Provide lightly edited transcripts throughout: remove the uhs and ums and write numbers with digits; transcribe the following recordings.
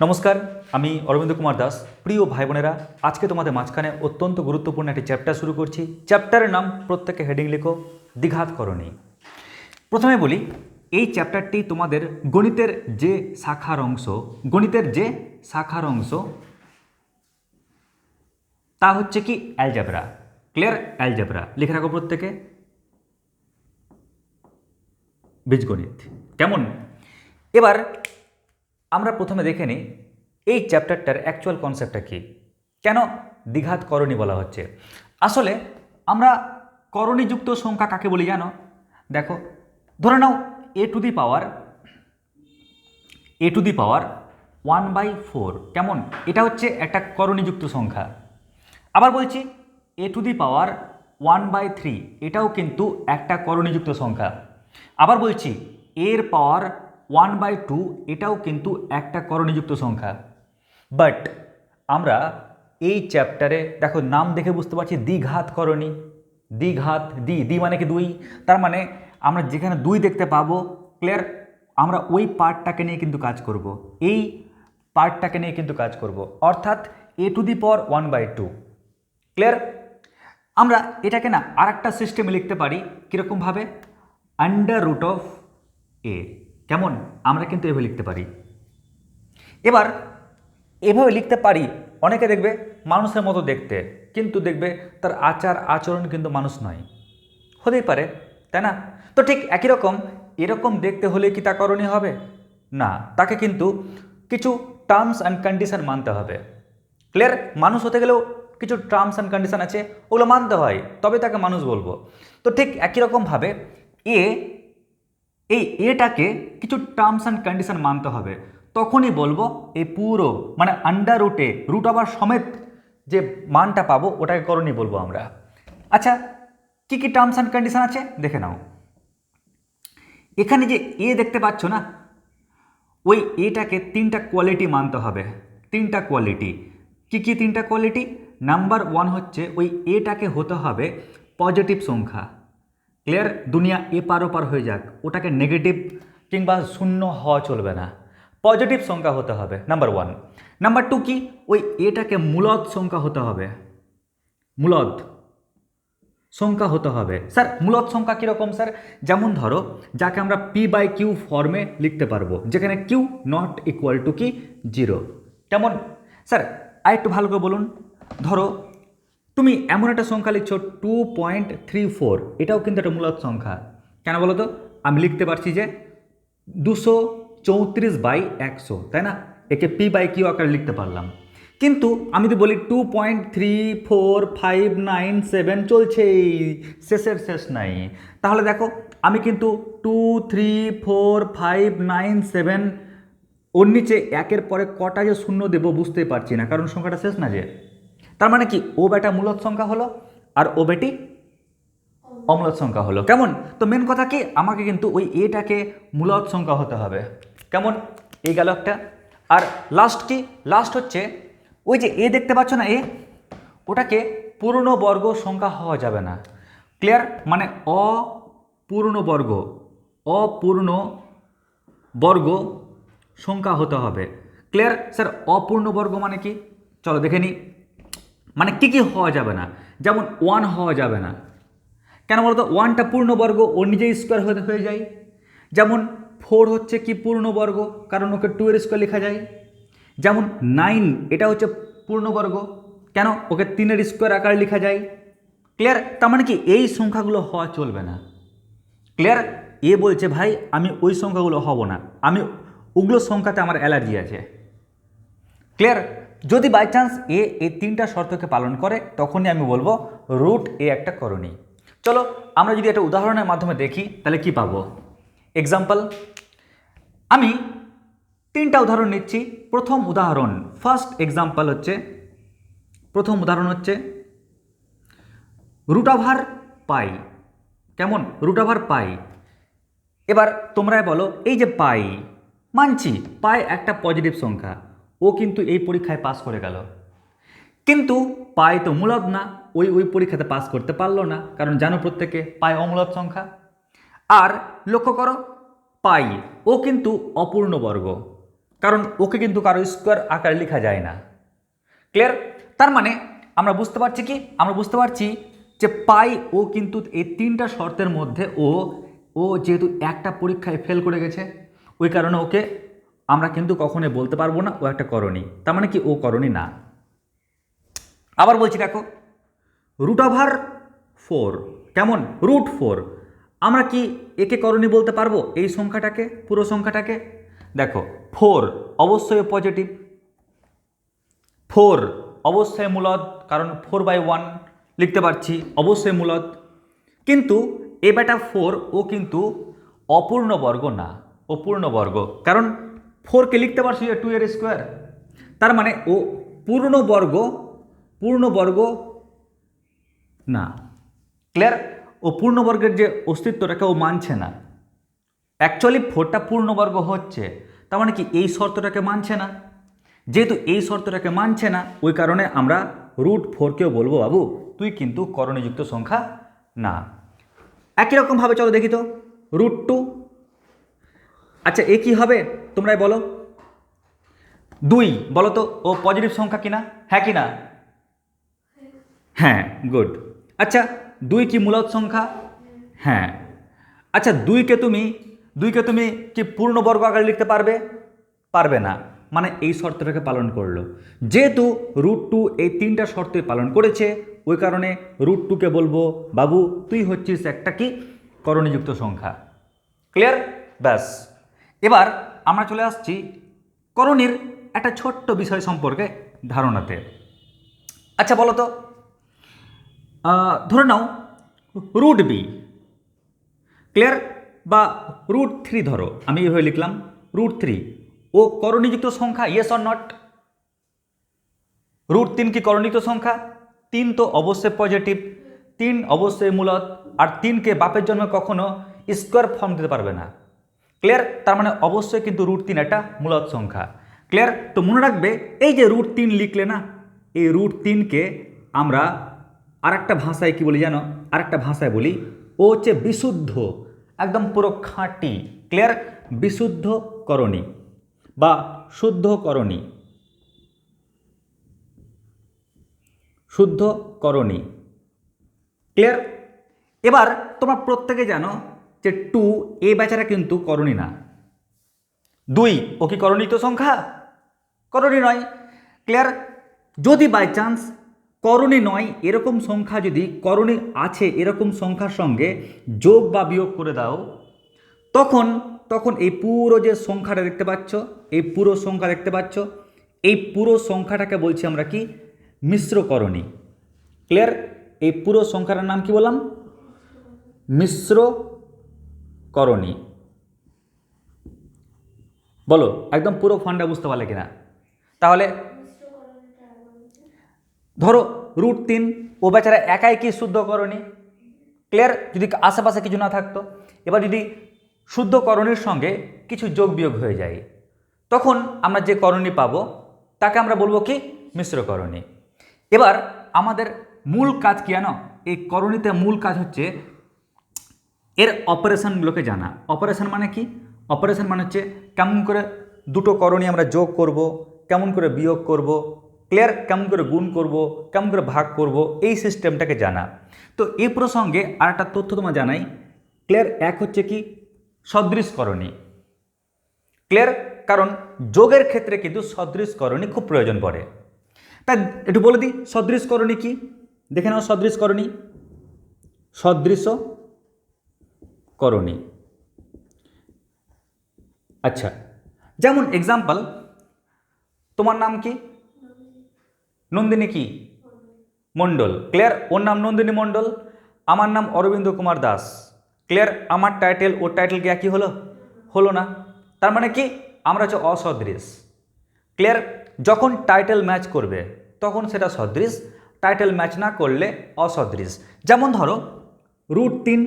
নমস্কার, আমি অরবিন্দ কুমার দাস। প্রিয় ভাই বোনেরা, আজকে তোমাদের মাঝখানে অত্যন্ত গুরুত্বপূর্ণ একটি চ্যাপ্টার শুরু করছি। চ্যাপ্টারের নাম প্রত্যেকে হেডিং লিখো, দ্বিঘাতকরণী। প্রথমে বলি, এই চ্যাপ্টারটি তোমাদের গণিতের যে শাখার অংশ তা হচ্ছে কি অ্যালজেব্রা। ক্লিয়ার? অ্যালজেব্রা লিখে রাখো প্রত্যেকে, বীজগণিত। কেমন? এবার আমরা প্রথমে দেখে নিই এই চ্যাপ্টারটার অ্যাকচুয়াল কনসেপ্টটা কী, কেন দ্বিঘাতকরণী বলা হচ্ছে। আসলে আমরা করণীযুক্ত সংখ্যা কাকে বলি জানো? দেখো, ধরে নাও এ টু দি পাওয়ার 1/4। কেমন? এটা হচ্ছে একটা করণীযুক্ত সংখ্যা। আবার বলছি এ টু দি পাওয়ার 1/3, এটাও কিন্তু একটা করণীযুক্ত সংখ্যা। আবার বলছি এর পাওয়ার 1/2, এটাও কিন্তু একটা করণীযুক্ত সংখ্যা। বাট আমরা এই চ্যাপ্টারে দেখো, নাম দেখে বুঝতে পারছি দ্বিঘাতকরণী। দ্বি মানে কি দুই, তার মানে আমরা যেখানে দুই দেখতে পাবো, ক্লিয়ার, আমরা ওই পার্টটাকে নিয়ে কিন্তু কাজ করব, এই পার্টটাকে নিয়ে কিন্তু কাজ করব, অর্থাৎ এ টু দি পাওয়ার 1/2। ক্লিয়ার? আমরা এটাকে না আর একটা সিস্টেমে লিখতে পারি, কীরকমভাবে? √a। কেমন? আমরা কিন্তু এভাবে লিখতে পারি। এবার এভাবে লিখতে পারি, অনেকে দেখবে মানুষের মতো দেখতে, কিন্তু দেখবে তার আচার আচরণ কিন্তু মানুষ নয়। হতেই পারে, তাই না? তো ঠিক একই রকম, এরকম দেখতে হলে কি তা করণীয় হবে? না, তাকে কিন্তু কিছু টার্মস অ্যান্ড কন্ডিশন মানতে হবে। ক্লিয়ার? মানুষ হতে গেলেও কিছু টার্মস অ্যান্ড কন্ডিশন আছে, ওগুলো মানতে হয়, তবে তাকে মানুষ বলবো। তো ঠিক একই রকমভাবে এটাকে কিছু টার্মস অ্যান্ড কন্ডিশন মানতে হবে, তখনই বলবো এই পুরো মানে রুট ওভার সমেত যে মানটা পাবো ওটাকে করণীয় বলবো আমরা। আচ্ছা, কি কি টার্মস অ্যান্ড কন্ডিশন আছে দেখে নাও। এখানে যে দেখতে পাচ্ছ না, ওই এটাকে তিনটা কোয়ালিটি মানতে হবে। তিনটা কোয়ালিটি। কি কি তিনটা কোয়ালিটি? নাম্বার 1 হচ্ছে ওই এটাকে হতে হবে পজিটিভ সংখ্যা। ক্লিয়ার? দুনিয়া এপার ওপার হয়ে যাক, ওটাকে নেগেটিভ কিংবা শূন্য হওয়া চলবে না, পজিটিভ সংখ্যা হতে হবে, নাম্বার 1। নাম্বার 2 কি? ওই এটাকে মূলদ সংখ্যা হতে হবে। মূলদ সংখ্যা হতে হবে। স্যার মূলদ সংখ্যা কীরকম স্যার? যেমন ধরো, যাকে আমরা p/q ফর্মে লিখতে পারবো, যেখানে q নট ইকুয়াল টু কি 0। কেমন স্যার? আর একটু ভালো করে বলুন। ধরো তুমি এমন একটা সংখ্যা লিখছো 2.34, এটাও কিন্তু একটা মূলদ সংখ্যা। কেন বলো তো? আমি লিখতে পারছি যে 234/100, তাই না? একে p/q আকারে লিখতে পারলাম। কিন্তু আমি যদি বলি 2.34597 চলছেই, শেষ নাই, তাহলে দেখো আমি কিন্তু 234,597 ওর নিচে একের পরে কটা যে শূন্য দেবো বুঝতে পারছি না, কারণ সংখ্যাটা শেষ না যে। তার মানে কি, ও বেটা মূলদ সংখ্যা হলো আর ও বেটি অমূলদ সংখ্যা হলো। কেমন? তো মেন কথা কি, আমাকে কিন্তু ওই এটাকে মূলদ সংখ্যা হতে হবে। কেমন? এই গেল একটা। আর লাস্ট কি? লাস্ট হচ্ছে ওই যে দেখতে পাচ্ছ না, ওটাকে পূর্ণবর্গ সংখ্যা হওয়া যাবে না। ক্লিয়ার? মানে অপূর্ণ বর্গ সংখ্যা হতে হবে। ক্লিয়ার? স্যার অপূর্ণ বর্গ মানে কি? চলো দেখে নিই। মানে কি কি হওয়া যাবে না? যেমন 1 হওয়া যাবে না। কেন বলতো? 1টা পূর্ণবর্গ, ওর নিজেই স্কোয়ার হয়ে যায়। যেমন 4 হচ্ছে কি পূর্ণবর্গ, কারণ ওকে 2 এর স্কোয়ার লেখা যায়। যেমন 9, এটা হচ্ছে পূর্ণবর্গ, কেন? ওকে 3 এর স্কোয়ার আকারে লেখা যায়। ক্লিয়ার? তার মানে কি, এই সংখ্যাগুলো হওয়া চলবে না। ক্লিয়ার? বলছে ভাই আমি ওই সংখ্যাগুলো হব না, আমি ওগুলো সংখ্যাতে আমার অ্যালার্জি আছে। ক্লিয়ার? যদি বাই চান্স এই তিনটা শর্তকে পালন করে, তখনই আমি বলবো √a একটা করণী। চলো আমরা যদি একটা উদাহরণের মাধ্যমে দেখি, তাহলে কি পাবো? এক্সাম্পল, আমি 3টা উদাহরণ নিচ্ছি। প্রথম উদাহরণ হচ্ছে √π। কেমন? √π। এবার তোমরা বলো, এই যে পাই, মানছি পাই একটা পজিটিভ সংখ্যা, ও কিন্তু এই পরীক্ষায় পাস করে গেল। কিন্তু পাই তো মূলদ না, ওই পরীক্ষাতে পাস করতে পারলো না, কারণ জানো প্রত্যেকে পাই অমূলদ সংখ্যা। আর লক্ষ্য করো, পাই ও কিন্তু অপূর্ণ বর্গ, কারণ ওকে কিন্তু কারো স্কোয়ার আকারে লেখা যায় না। ক্লিয়ার? তার মানে আমরা বুঝতে পারছি কি, আমরা বুঝতে পারছি যে পাই ও কিন্তু এই তিনটা শর্তের মধ্যে ও যেহেতু একটা পরীক্ষায় ফেল করে গেছে, ওই কারণে ওকে আমরা কিন্তু কখনোই বলতে পারবো না ও একটা করণী। তার মানে কি ও করণী না। আবার বলছি দেখো, √4 কেমন? √4 আমরা কি একে করণী বলতে পারবো? এই সংখ্যাটাকে, পুরো সংখ্যাটাকে দেখো, 4 অবশ্যই পজিটিভ, 4 অবশ্যই মূলদ, কারণ 4/1 লিখতে পারছি, অবশ্যই মূলদ। কিন্তু এ বেটা 4 ও কিন্তু অপূর্ণ বর্গ না, অপূর্ণ বর্গ, কারণ 4কে লিখতে পারছি যে 2 এর স্কোয়ার। তার মানে ও পূর্ণবর্গ না। ক্লিয়ার? ও পূর্ণবর্গের যে অস্তিত্বটাকে ও মানছে না। অ্যাকচুয়ালি 4টা পূর্ণবর্গ হচ্ছে, তার মানে কি এই শর্তটাকে মানছে না। যেহেতু এই শর্তটাকে মানছে না, ওই কারণে আমরা √4কেও বলবো বাবু তুই কিন্তু করণীযুক্ত সংখ্যা না। একই রকমভাবে চলো দেখি তো √2। আচ্ছা এ কী হবে তোমরাই বলো? 2 বলো তো ও পজিটিভ সংখ্যা কিনা? হ্যাঁ কি না? হ্যাঁ, গুড। আচ্ছা 2 কি মূলদ সংখ্যা? হ্যাঁ। আচ্ছা 2কে তুমি কি পূর্ণবর্গ আকারে লিখতে পারবে? পারবে না। মানে এই শর্তটাকে পালন করলো। যেহেতু √2 এই তিনটা শর্তই পালন করেছে, ওই কারণে √2কে বলবো বাবু তুই হচ্ছিস একটা কি করণীযুক্ত সংখ্যা। ক্লিয়ার? ব্যাস। এবার আমরা চলে আসছি করণীর একটা ছোট্ট বিষয় সম্পর্কে ধারণাতে। আচ্ছা বলো তো, ধরে নাও √b, ক্লিয়ার, বা √3 ধরো, আমি এইভাবে লিখলাম √3, ও করণীযুক্ত সংখ্যা, ইয়েস অর নট? √3 কি করণীযুক্ত সংখ্যা? 3 তো অবশ্যই পজিটিভ, 3 অবশ্যই মূলদ, আর 3কে বাপের জন্য কখনো স্কোয়ার ফর্ম দিতে পারবে না। ক্লিয়ার? তার মানে অবশ্যই কিন্তু √3 একটা মূলদ সংখ্যা। ক্লিয়ার? তো মনে রাখবে এই যে √3 লিখলে না, এই √3কে আমরা আরেকটা ভাষায় কি বলি জানো? আরেকটা ভাষায় বলি ও হচ্ছে বিশুদ্ধ, একদম পুরো খাঁটি। ক্লিয়ার? বিশুদ্ধ করণী বা শুদ্ধ করণী, শুদ্ধ করণী। ক্লিয়ার? এবার তোমরা প্রত্যেকে জানো যে 2 এই বেচারা কিন্তু করণী না। 2 ও কি করণীযুক্ত সংখ্যা? করণী নয়। ক্লিয়ার? যদি বাই চান্স করণী নয় এরকম সংখ্যা, যদি করণী আছে এরকম সংখ্যার সঙ্গে যোগ বা বিয়োগ করে দাও, তখন এই পুরো যে সংখ্যাটা দেখতে পাচ্ছ, এই পুরো সংখ্যা দেখতে পাচ্ছ, এই পুরো সংখ্যাটাকে বলছি আমরা কি মিশ্র করণী। ক্লিয়ার? এই পুরো সংখ্যাটার নাম কি বললাম? মিশ্র করণী। বলো একদম পুরো ফান্ডা বুঝতে পারলে কিনা? তাহলে ধরো √3 ও বেচারা একাই কি শুদ্ধ করণী। ক্লিয়ার? যদি আশেপাশে কিছু না থাকতো, এবার যদি শুদ্ধ করণীর সঙ্গে কিছু যোগ বিয়োগ হয়ে যায়, তখন আমরা যে করণী পাবো তাকে আমরা বলবো কি মিশ্র করণী। এবার আমাদের মূল কাজ কি জানো? এই করণীতে মূল কাজ হচ্ছে এর অপারেশনগুলোকে জানা। অপারেশন মানে কি? অপারেশন মানে হচ্ছে কেমন করে দুটো করণী আমরা যোগ করব, কেমন করে বিয়োগ করব, ক্লিয়ার, কেমন করে গুণ করব, কেমন করে ভাগ করব, এই সিস্টেমটাকে জানা। তো এই প্রসঙ্গে আর একটা তথ্য তোমার জানাই। ক্লিয়ার? এক হচ্ছে কি সদৃশ করণী। ক্লিয়ার? কারণ যোগের ক্ষেত্রে কিন্তু সদৃশ করণী খুব প্রয়োজন পড়ে। তাই একটু বলে দিই সদৃশ করণী কি, দেখে নাও। সদৃশ করণী, সদৃশ করণী। আচ্ছা যেমন এক্সাম্পল, তোমার নাম কি? নন্দিনী কি মণ্ডল। ক্লিয়ার? ওর নাম নন্দিনী মণ্ডল, আমার নাম অরবিন্দ কুমার দাস। ক্লিয়ার? আমার টাইটেল ওর টাইটেল কি একই হলো? হলো না। তার মানে কি আমরা হচ্ছে অসদৃশ। ক্লিয়ার? যখন টাইটেল ম্যাচ করবে তখন সেটা সদৃশ, টাইটেল ম্যাচ না করলে অসদৃশ। যেমন ধরো √3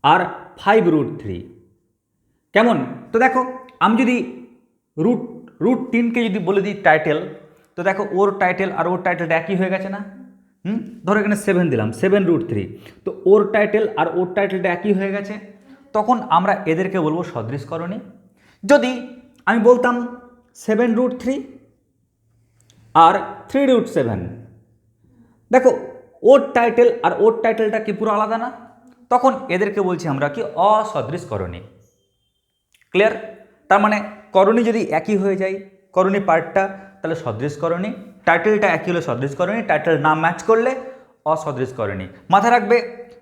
আর 5√3 কেমন? তো দেখো আমি যদি √3কে যদি বলে দিই টাইটেল, তো দেখো ওর টাইটেল আর ওর টাইটেলটা একই হয়ে গেছে না? ধরো এখানে 7 দিলাম, 7√3, তো ওর টাইটেল আর ওর টাইটেলটা একই হয়ে গেছে। তখন আমরা এদেরকে বলবো সদৃশ করণী। যদি আমি বলতাম 7√3 আর 3√7। দেখো ওর টাইটেল আর ওর টাইটেলটা কি পুরো আলাদা না? তখন এদেরকে বলছি আমরা কি অসদৃশ করণী। ক্লিয়ার? তার মানে করণী যদি একই হয়ে যায়, করণী পার্টটা, তাহলে সদৃশ করণী, টাইটেলটা একই হলে সদৃশ করণী, টাইটেল না ম্যাচ করলে অসদৃশ করণী। মাথায় রাখবে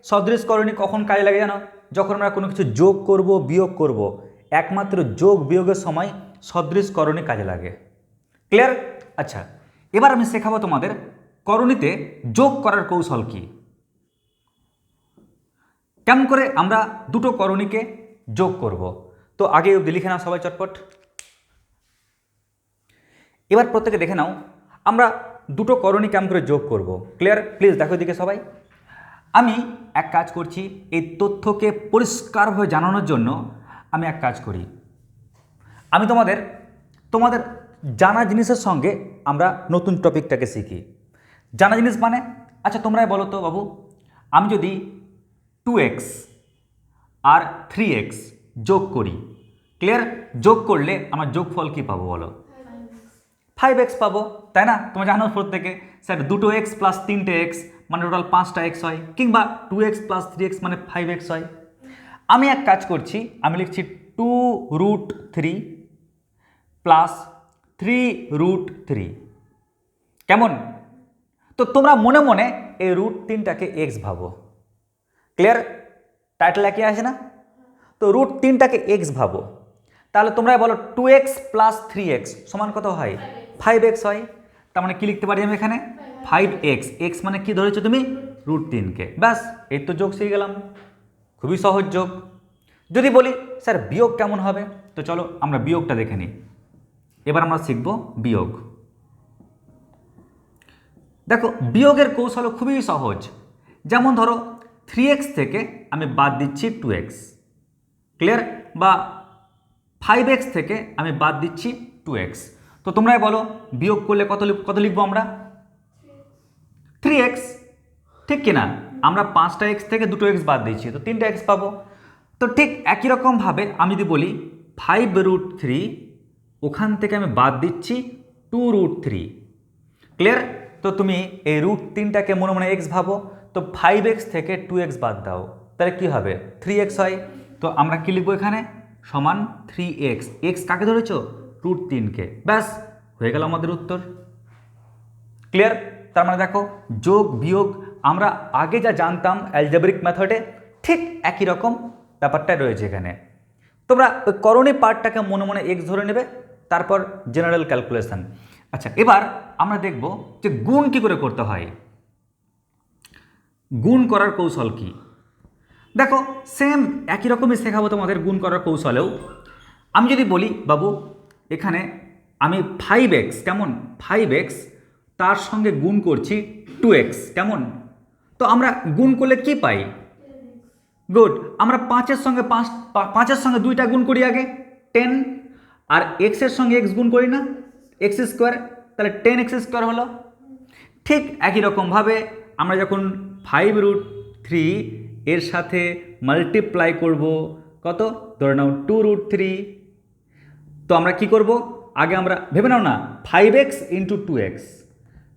সদৃশ করণী কখন কাজে লাগে জানো? যখন আমরা কোনো কিছু যোগ করব বিয়োগ করব, একমাত্র যোগ বিয়োগের সময় সদৃশ করণী কাজে লাগে। ক্লিয়ার? আচ্ছা, এবার আমি শেখাবো তোমাদের করণীতে যোগ করার কৌশল কি, কেমন করে আমরা দুটো করণীকে যোগ করব। তো আগে অবধি লিখে নাও সবাই চটপট। এবার প্রত্যেকে দেখে নাও আমরা দুটো করণী কেমন করে যোগ করব। ক্লিয়ার? প্লিজ দেখো এদিকে সবাই। আমি এক কাজ করছি, এই তথ্যকে পরিষ্কারভাবে জানানোর জন্য আমি এক কাজ করি, আমি তোমাদের জানা জিনিসের সঙ্গে আমরা নতুন টপিকটাকে শিখি। জানা জিনিস মানে, আচ্ছা তোমরাই বলো তো বাবু, আমি যদি 2x আর 3x যোগ করি, ক্লিয়ার? যোগ করলে আমার যোগফল কি পাবো বলো? 5x পাবো, তাই না? তোমরা জানো প্রত্যেকে স্যার দুটো x প্লাস 3টে x মানে টোটাল 5টা x হয়, কিংবা 2x প্লাস 3x মানে 5x হয়। আমি এক কাজ করছি, আমি লিখছি 2√3 প্লাস 3√3। কেমন? তো তোমরা মনে মনে এই √3টাকে x ভাবো। ক্লিয়ার? টাইটেল একই আসে না? তো √3টাকে x ভাবো, তাহলে তোমরা বলো 2x প্লাস 3x সমান কত হয়? 5x হয়। তার মানে কি লিখতে পারি আমি এখানে? 5x। x মানে কি ধরেছো তুমি? √3কে। ব্যাস, এই তো যোগ শিখে গেলাম, খুবই সহজ যোগ। যদি বলি স্যার বিয়োগ কেমন হবে, তো চলো আমরা বিয়োগটা দেখে নিই। এবার আমরা শিখব বিয়োগ। দেখো বিয়োগের কৌশল খুবই সহজ। যেমন ধরো 3x থেকে আমি বাদ দিচ্ছি 2x, ক্লিয়ার? বা 5x থেকে আমি বাদ দিচ্ছি 2x। তো তোমরাই বলো বিয়োগ করলে কত লিখবো আমরা? 3x, ঠিক কিনা? আমরা 5টা x থেকে 2টো x বাদ দিচ্ছি, তো 3টা x পাবো। তো ঠিক একই রকমভাবে আমি যদি বলি 5√3, ওখান থেকে আমি বাদ দিচ্ছি 2√3, ক্লিয়ার? তো তুমি এই √3টাকে মনে মনে x ভাবো, তো 5x থেকে 2x বাদ দাও, তাহলে কি হবে? 3x হয়। তো আমরা কি লিখবো এখানে? সমান 3x। x কাকে ধরেছো? √3কে। ব্যাস, হয়ে গেল আমাদের উত্তর। ক্লিয়ার? তার মানে দেখো যোগ বিয়োগ আমরা আগে যা জানতাম অ্যালজেব্রিক মেথডে, ঠিক একই রকম ব্যাপারটা রয়েছে এখানে। তোমরা ওই করণী পার্টটাকে মনে মনে x ধরে নেবে, তারপর জেনারেল ক্যালকুলেশন। আচ্ছা, এবার আমরা দেখব যে গুণ কি করে করতে হয়, গুণ করার কৌশল কি। দেখো সেম একই রকমই শেখাবো তোমাদের গুণ করার কৌশলেও। আমি যদি বলি বাবু এখানে আমি 5x, কেমন? 5x তার সঙ্গে গুণ করছি 2x, কেমন? তো আমরা গুণ করলে কি পাই? গুড, আমরা 5-এর সঙ্গে 2টা গুণ করি আগে, 10, আর এক্সের সঙ্গে x গুণ করি না, x², তাহলে 10x² হলো। ঠিক একই রকমভাবে আমরা যখন 5√3 এর সাথে মাল্টিপ্লাই করব কত? ধরে নাও 2√3, তো আমরা কি করব? আগে আমরা ভেবে নাও না 5x ইন্টু 2x,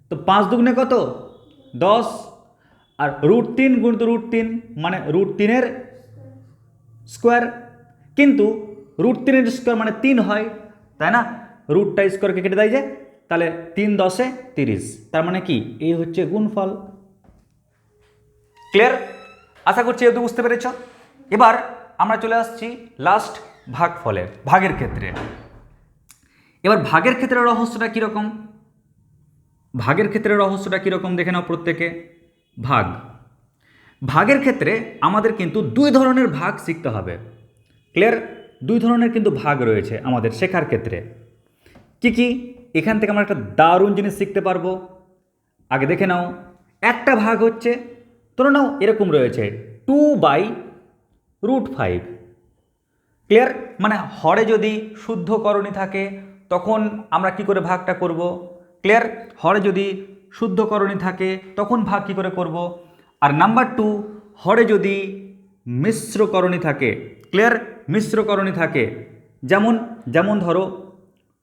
তো 5 দুগুণে কত? 10, আর √3 গুণিত √3 মানে √3-এর স্কোয়ার, কিন্তু √3-এর স্কোয়ার মানে 3 হয়, তাই না? রুটটা স্কোয়ারকে কেটে দেয় যে, তাহলে 3 10 30, তার মানে কি? এই হচ্ছে গুণফল। ক্লিয়ার? আশা করছি এত বুঝতে পেরেছ। এবার আমরা চলে আসছি লাস্ট ভাগফলের, ভাগের ক্ষেত্রে। এবার ভাগের ক্ষেত্রে রহস্যটা কীরকম? ভাগের ক্ষেত্রে রহস্যটা কীরকম দেখে নাও প্রত্যেকে। ভাগের ক্ষেত্রে আমাদের কিন্তু 2 ধরনের ভাগ শিখতে হবে। ক্লিয়ার? 2 ধরনের কিন্তু ভাগ রয়েছে আমাদের শেখার ক্ষেত্রে। কি কি? এখান থেকে আমরা একটা দারুণ জিনিস শিখতে পারবো। আগে দেখে নাও, একটা ভাগ হচ্ছে, ধরে নাও এরকম রয়েছে 2/√5। ক্লিয়ার? মানে হরে যদি শুদ্ধ করণী থাকে তখন আমরা কি করে ভাগটা করব? ক্লিয়ার? হরে যদি শুদ্ধ করণী থাকে তখন ভাগ কি করে করব? আর নাম্বার 2, হরে যদি মিশ্র করণী থাকে, ক্লিয়ার? মিশ্র করণী থাকে, যেমন যেমন ধরো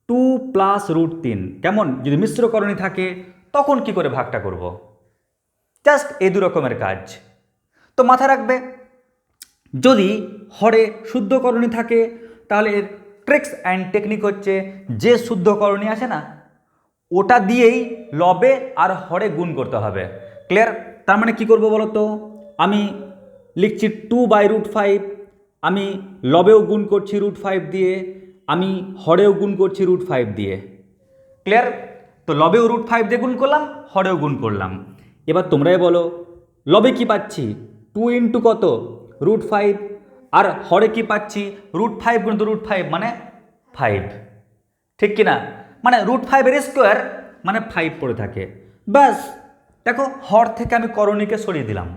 2 + √3, কেমন যদি মিশ্রকরণী থাকে তখন কি করে ভাগটা করব, জাস্ট এই দু রকমের কাজ। তো মাথায় রাখবে যদি হরে শুদ্ধকরণী থাকে তাহলে এর ট্রিক্স অ্যান্ড টেকনিক হচ্ছে যে শুদ্ধকরণী আছে না ওটা দিয়েই লবে আর হরে গুণ করতে হবে। ক্লিয়ার? তার মানে কি করব বলো তো, আমি লিখছি 2/√5, আমি লবেও গুণ করছি √5 দিয়ে, আমি হরেও গুণ করছি √5 দিয়ে। ক্লিয়ার? তো লবেও √5 দিয়ে গুণ করলাম, হরেও গুণ করলাম। এবার তোমরাই বলো লবে কি পাচ্ছি 2 ইন্টু কত √5, আর হরে কি পাচ্ছি √5 গুণ √5 মানে 5, ঠিক কিনা? মানে √5 মানে 5 পড়ে থাকে। ব্যাস দেখো হর থেকে আমি করণীকে সরিয়ে দিলাম,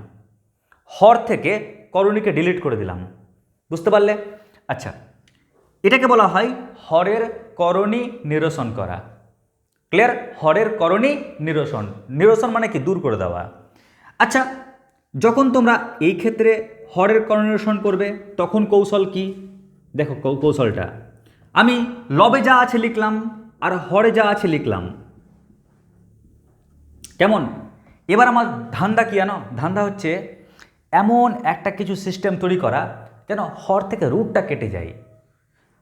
হর থেকে করণীকে ডিলিট করে দিলাম। বুঝতে পারলে? আচ্ছা, এটাকে বলা হয় হরের করণী নিরসন করা। ক্লিয়ার? হরের করণী নিরসন, নিরসন মানে কি দূর করে দেওয়া। আচ্ছা, যখন তোমরা এই ক্ষেত্রে হরের করণী নিরসন করবে তখন কৌশল কি দেখো, কৌশলটা আমি লবে যা আছে লিখলাম আর হরে যা আছে লিখলাম, কেমন? এবার আমার ধান্দা কি জানো, ধান্দা হচ্ছে এমন একটা কিছু সিস্টেম তৈরি করা যেন হর থেকে রুটটা কেটে যায়।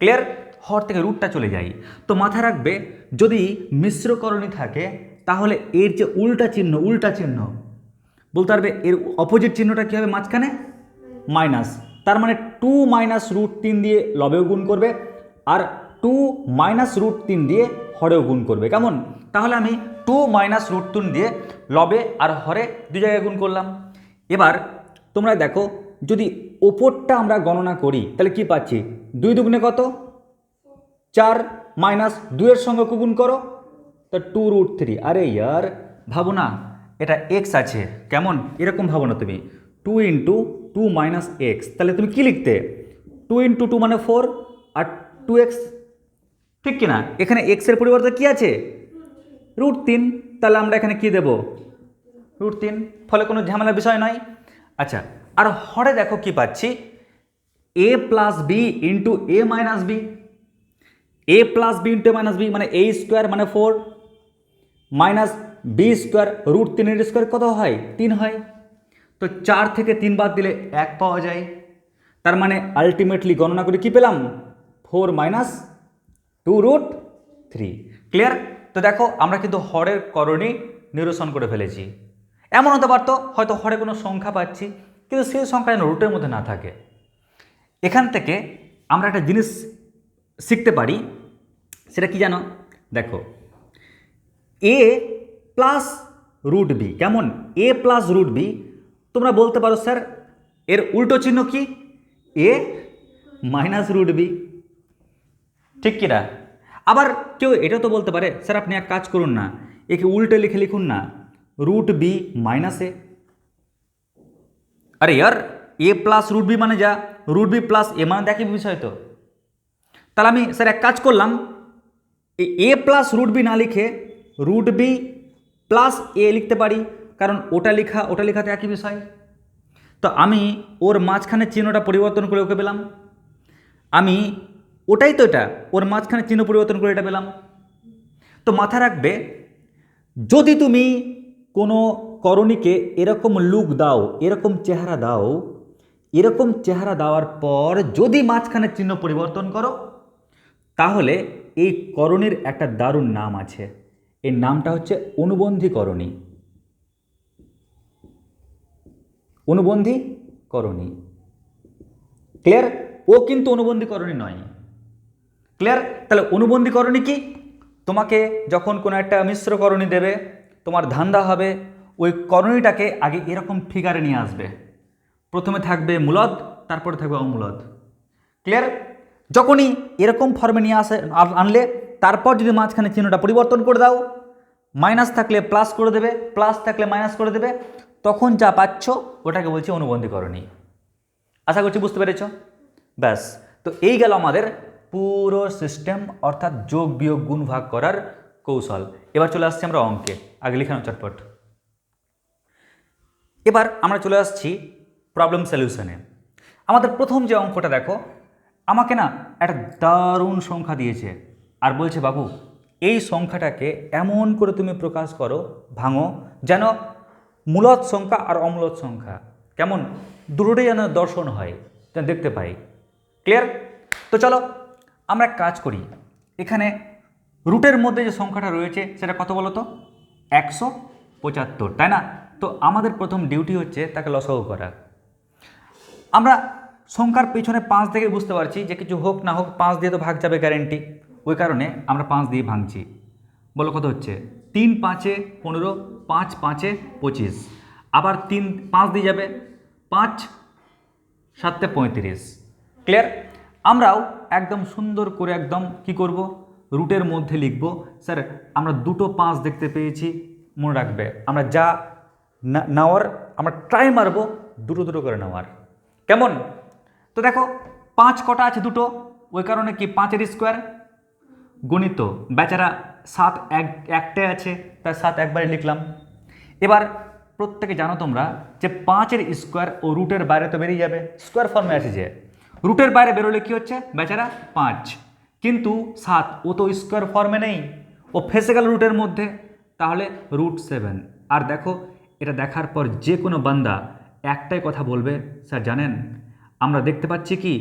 ক্লিয়ার? হর থেকে রুটটা চলে যায়। তো মাথায় রাখবে যদি মিশ্রকরণী থাকে তাহলে এর যে উল্টা চিহ্ন বলতে পারবে, এর অপোজিট চিহ্নটা কী হবে মাঝখানে মাইনাস, তার মানে 2 - √3 দিয়ে লবেও গুণ করবে আর 2 - √3 দিয়ে হরেও গুণ করবে। কেমন? তাহলে আমি 2 - √3 দিয়ে লবে আর হরে দু জায়গায় গুণ করলাম। এবার তোমরা দেখো যদি ওপরটা আমরা গণনা করি তাহলে কি পাচ্ছি, 2 দুগুণে কত 4 মাইনাস 2 এর সঙ্গে গুণ করো তো 2√3। আরে ইয়ার ভাবো না এটা এক্স আছে, কেমন এরকম ভাবো না তুমি, 2 ইন্টু 2 মাইনাস এক্স, তাহলে তুমি কি লিখতে 2 ইন্টু 2 মানে 4 আর 2x, ঠিক কিনা? এখানে এক্সের পরিবর্তে কি আছে √3, তাহলে আমরা এখানে কি দেব √3, ফলে কোনো ঝামেলার বিষয় নয়। আচ্ছা, আর হরে দেখো কি পাচ্ছি a plus B into a minus B, a plus B into minus B মানে a স্কোয়ার মানে 4 মাইনাস বি স্কোয়ার √3 কত হয় 3 হয়। তো 4 থেকে 3 বাদ দিলে 1 পাওয়া যায়, তার মানে আলটিমেটলি গণনা করে কি পেলাম 4 - 2√3। ক্লিয়ার? তো দেখো আমরা কিন্তু হরের করণী নিরসন করে ফেলেছি। এমন হতে পারতো হয়তো হরে কোনো সংখ্যা পাচ্ছি কিন্তু সেই সংখ্যা যেন রুটের মধ্যে না থাকে। এখান থেকে আমরা একটা জিনিস শিখতে পারি, সেটা কি জানো, দেখো a প্লাস √b, কেমন a প্লাস √b, তোমরা বলতে পারো স্যার এর উল্টো চিহ্ন কি a মাইনাস √b, ঠিক কিনা? আবার কেউ এটাও তো বলতে পারে স্যার আপনি এক কাজ করুন না, একে উল্টে লিখুন না √b মাইনাস a। আরে ইয়ার a প্লাস √b মানে যা, √b প্লাস a মানে দেখি বিষয় তো। তাহলে আমি স্যার এক কাজ করলাম, a প্লাস √b না লিখে √b প্লাস a লিখতে পারি, কারণ ওটা লেখাতে একই বিষয়। তো আমি ওর মাঝখানে চিহ্নটা পরিবর্তন করে ওকে পেলাম, আমি ওটাই তো এটা ওর মাঝখানে চিহ্ন পরিবর্তন করে এটা পেলাম। তো মাথায় রাখবে যদি তুমি কোনো করণীকে এরকম লুক দাও, এরকম চেহারা দাও, এরকম চেহারা দেওয়ার পর যদি মাঝখানে চিহ্ন পরিবর্তন করো তাহলে এই করণীর একটা দারুণ নাম আছে, এর নামটা হচ্ছে অনুবন্ধী করণী। অনুবন্ধী করণী। ক্লিয়ার? ও কিন্তু অনুবন্ধী করণী নয়। ক্লিয়ার? তাহলে অনুবন্ধী করণী কি, তোমাকে যখন কোনো একটা মিশ্র করণী দেবে তোমার ধান্দা হবে ওই করণীটাকে আগে এরকম ফিগারে নিয়ে আসবে, প্রথমে থাকবে মূলদ তারপরে থাকবে অমূলদ। ক্লিয়ার? যখনই এরকম ফর্মে নিয়ে আনলে তারপর যদি মাঝখানে চিহ্নটা পরিবর্তন করে দাও, মাইনাস থাকলে প্লাস করে দেবে, প্লাস থাকলে মাইনাস করে দেবে, তখন যা পাচ্ছ ওটাকে বলছি অনুবন্ধী করণী। আশা করছি বুঝতে পেরেছ। ব্যাস, তো এই গেল আমাদের পুরো সিস্টেম, অর্থাৎ যোগ বিয়োগ গুণ ভাগ করার কৌশল। এবার চলে আসছি আমরা অঙ্কে, আগে লিখানো চটপট। এবার আমরা চলে আসছি প্রবলেম সলিউশনে। আমাদের প্রথম যে অঙ্কটা দেখো, আমাকে না একটা দারুণ সংখ্যা দিয়েছে আর বলছে বাবু এই সংখ্যাটাকে এমন করে তুমি প্রকাশ করো ভাঙো যেন মূলদ সংখ্যা আর অম্লদ সংখ্যা কেমন দুটোটাই যেন দর্শন হয় যেন দেখতে পাই। ক্লিয়ার? তো চলো আমরা এক কাজ করি, এখানে রুটের মধ্যে যে সংখ্যাটা রয়েছে সেটা কত বলো তো? 175, তাই না? তো আমাদের প্রথম ডিউটি হচ্ছে তাকে লসাগু করা। আমরা সংখ্যার পেছনে 5 থেকে বুঝতে পারছি যে কিছু হোক না হোক 5 দিয়ে তো ভাগ যাবে গ্যারেন্টি, ওই কারণে আমরা 5 দিয়ে ভাঙছি। বলো কত হচ্ছে? 3 5 15, 5 5 25, আবার 3 5 দিয়ে যাবে, 5 7 35। ক্লিয়ার? আমরাও একদম সুন্দর করে একদম কি করব, রুটের মধ্যে লিখব। স্যার আমরা দুটো 5 দেখতে পেয়েছি, মনে রাখবে আমরা যা নেওয়ার আমরা ট্রাই মারবো দুটো দুটো করে নেওয়ার। কেমন? তো দেখো 5 কটা আছে? দুটো, ওই কারণে কি 5 এর স্কোয়ার গণিত বেচারা 7 একটাই আছে, তাই 7 একবারে লিখলাম। এবার প্রত্যেকে জানো তোমরা যে 5 এর স্কোয়ার ও রুটের বাইরে তো বেরিয়ে যাবে, স্কোয়ার ফর্মে আছে যে রুটের বাইরে বেরোলে কি হচ্ছে বেচারা 5, কিন্তু 7 ও তো স্কোয়ার ফর্মে নেই, ও ফেসে গেল রুটের মধ্যে, তাহলে √7। আর দেখো এটা দেখার পর যে কোনো বান্দা একটাই কথা বলবে, স্যার জানেন আমরা দেখতে পাচ্ছি কি,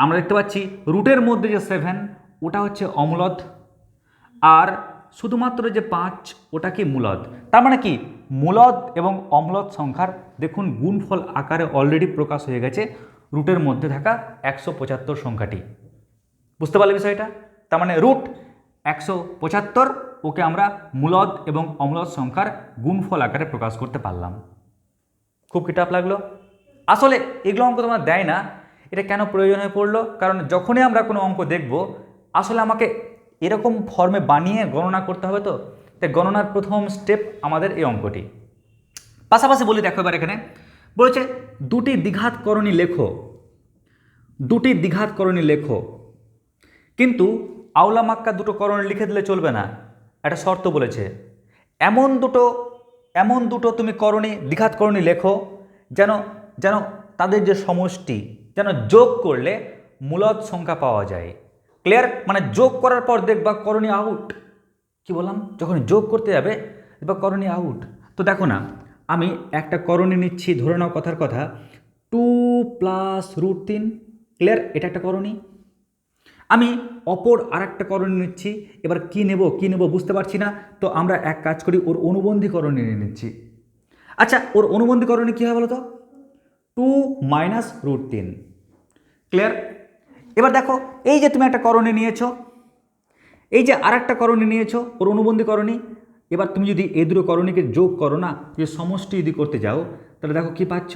আমরা দেখতে পাচ্ছি রুটের মধ্যে যে 7 ওটা হচ্ছে অম্লদ, আর শুধুমাত্র যে 5 ওটা কি মূলদ। তার মানে কি মূলদ এবং অম্লদ সংখ্যার দেখুন গুণফল আকারে অলরেডি প্রকাশ হয়ে গেছে রুটের মধ্যে থাকা 175 সংখ্যাটি। বুঝতে পারলে বিষয়টা? তার মানে √175 ওকে আমরা মূলদ এবং অম্লদ সংখ্যার গুণফল আকারে প্রকাশ করতে পারলাম। খুব কি টাফ লাগলো? আসলে এগুলো অঙ্ক তোমার দেয় না, এটা কেন প্রয়োজন হয়ে পড়লো, কারণ যখনই আমরা কোনো অঙ্ক দেখব আসলে আমাকে এরকম ফর্মে বানিয়ে গণনা করতে হবে, তো তাই গণনার প্রথম স্টেপ আমাদের এই অঙ্কটি। পাশাপাশি বলি, দেখো এবার এখানে বলেছে দুটি দ্বিঘাতকরণী লেখো, দুটি দ্বিঘাতকরণী লেখো, কিন্তু আওলা মাক্কা দুটো করণী লিখে দিলে চলবে না, একটা শর্ত বলেছে এমন দুটো তুমি করণী দ্বিঘাতকরণী লেখো যেন যেন তাদের যে সমষ্টি যেন যোগ করলে মূলদ সংখ্যা পাওয়া যায়। ক্লিয়ার? মানে যোগ করার পর দেখবা করণী আউট। কি বললাম? যখন যোগ করতে যাবে দেখবা করণী আউট। তো দেখো না, আমি একটা করণী নিচ্ছি, ধরে নাও কথার কথা 2 + √3। ক্লিয়ার? এটা একটা করণী। আমি অপর আর একটা করণী নিচ্ছি, এবার কি নেব বুঝতে পারছি না, তো আমরা এক কাজ করি ওর অনুবন্ধী করণী নিয়ে নিচ্ছি। আচ্ছা ওর অনুবন্ধী করণী কী হয় বলো তো? 2 - √3। ক্লিয়ার? এবার দেখো এই যে তুমি একটা করণী নিয়েছো, এই যে আর একটা করণী নিয়েছো ওর অনুবন্ধী করণী, এবার তুমি যদি এই দুটো করণীকে যোগ করো না, যে সমষ্টি যদি করতে যাও, তাহলে দেখো কি পাচ্ছ,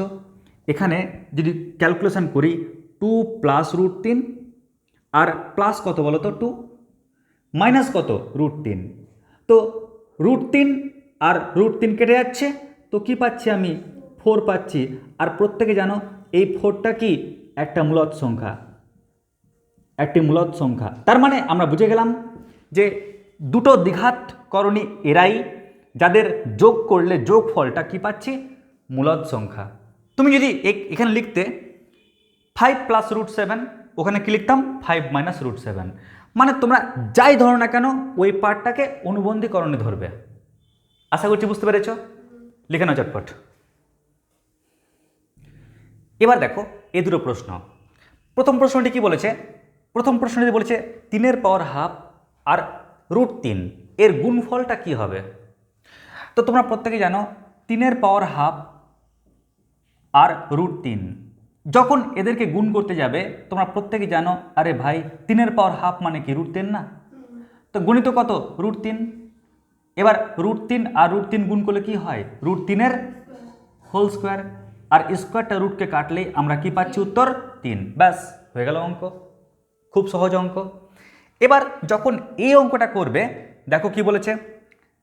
এখানে যদি ক্যালকুলেশন করি 2 + √3 আর প্লাস কত বলো তো 2 মাইনাস কত √3, তো √3 আর √3 কেটে যাচ্ছে, তো কি পাচ্ছি আমি 4 পাচ্ছি। আর প্রত্যেকে জানো এই 4টা কি একটা মূলদ সংখ্যা, একটি মূলদ সংখ্যা। তার মানে আমরা বুঝে গেলাম যে দুটো দ্বিঘাত করণী এরাই যাদের যোগ করলে যোগফলটা কি পাচ্ছি মূলদ সংখ্যা। তুমি যদি এখানে লিখতে 5 + √7, ওখানে কি লিখতাম 5 - √7, মানে তোমরা যাই ধরো না কেন ওই পার্টটাকে অনুবন্ধী করণে ধরবে। আশা করছি বুঝতে পেরেছ? লিখে নাও চটপট। এবার দেখো এই দুটো প্রশ্ন। প্রথম প্রশ্নটি কি বলেছে? প্রথম প্রশ্নটি বলেছে 3 ^ ½ আর √3 এর গুণফলটা কি হবে। তো তোমরা প্রত্যেকে জানো 3 ^ ½ আর √3 যখন এদেরকে গুণ করতে যাবে তোমরা প্রত্যেকে জানো, আরে ভাই 3 ^ ½ মানে কি √3 না, তো গণিত কত √3। এবার √3 আর √3 গুণ করলে কি হয় √3 এর হোল স্কোয়ার, আর স্কোয়ারটা রুটকে কাটলেই আমরা কি পাচ্ছি উত্তর 3। ব্যাস হয়ে গেল অঙ্ক, খুব সহজ অঙ্ক। এবার যখন এই অঙ্কটা করবে দেখো কি বলেছে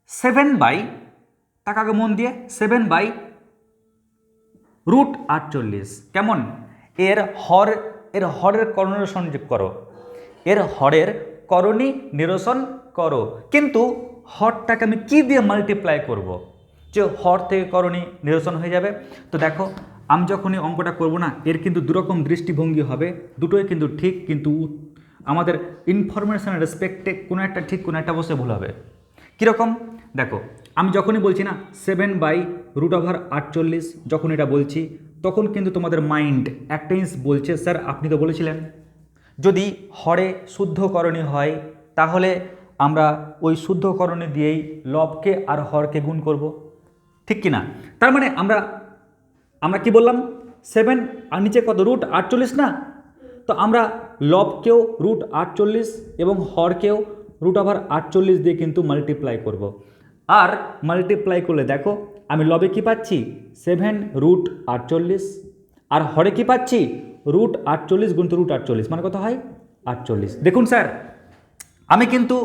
7/, তাকাকে মন দিয়ে 7/, √48 কেমন, এর হরের করণী নিরসন করো, এর হরের করণী নিরসন করো, কিন্তু হরটাকে আমি কি দিয়ে মাল্টিপ্লাই করব যে হর থেকে করণী নিরসন হয়ে যাবে। তো দেখো আমি যখনই অঙ্কটা করব না, এর কিন্তু দুরকম দৃষ্টিভঙ্গি হবে, দুটোই কিন্তু ঠিক, কিন্তু আমাদের ইনফরমেশনের রেসপেক্টে কোনো একটা ঠিক, কোনো একটা অবশ্যই ভুল হবে। কীরকম দেখো, আমি যখনই বলছি না 7/√48, যখন এটা বলছি তখন কিন্তু তোমাদের মাইন্ড একটা জিনিস বলছে, স্যার আপনি তো বলেছিলেন যদি হরে শুদ্ধকরণী হয় তাহলে আমরা ওই শুদ্ধকরণী দিয়েই লবকে আর হরকে গুণ করব, ঠিক কি না? তার মানে আমরা আমরা কি বললাম, 7 আর নিচে কত √48 না, তো আমরা লবকেও √48 এবং হরকেও √48 দিয়ে কিন্তু মাল্টিপ্লাই করব। আর মাল্টিপ্লাই করলে দেখো আমি লবে কি পাচ্ছি 7√48, আর হরে কি পাচ্ছি √48 গুণিত √48, মানে কত হয় 48। দেখুন স্যার, আমি কিন্তু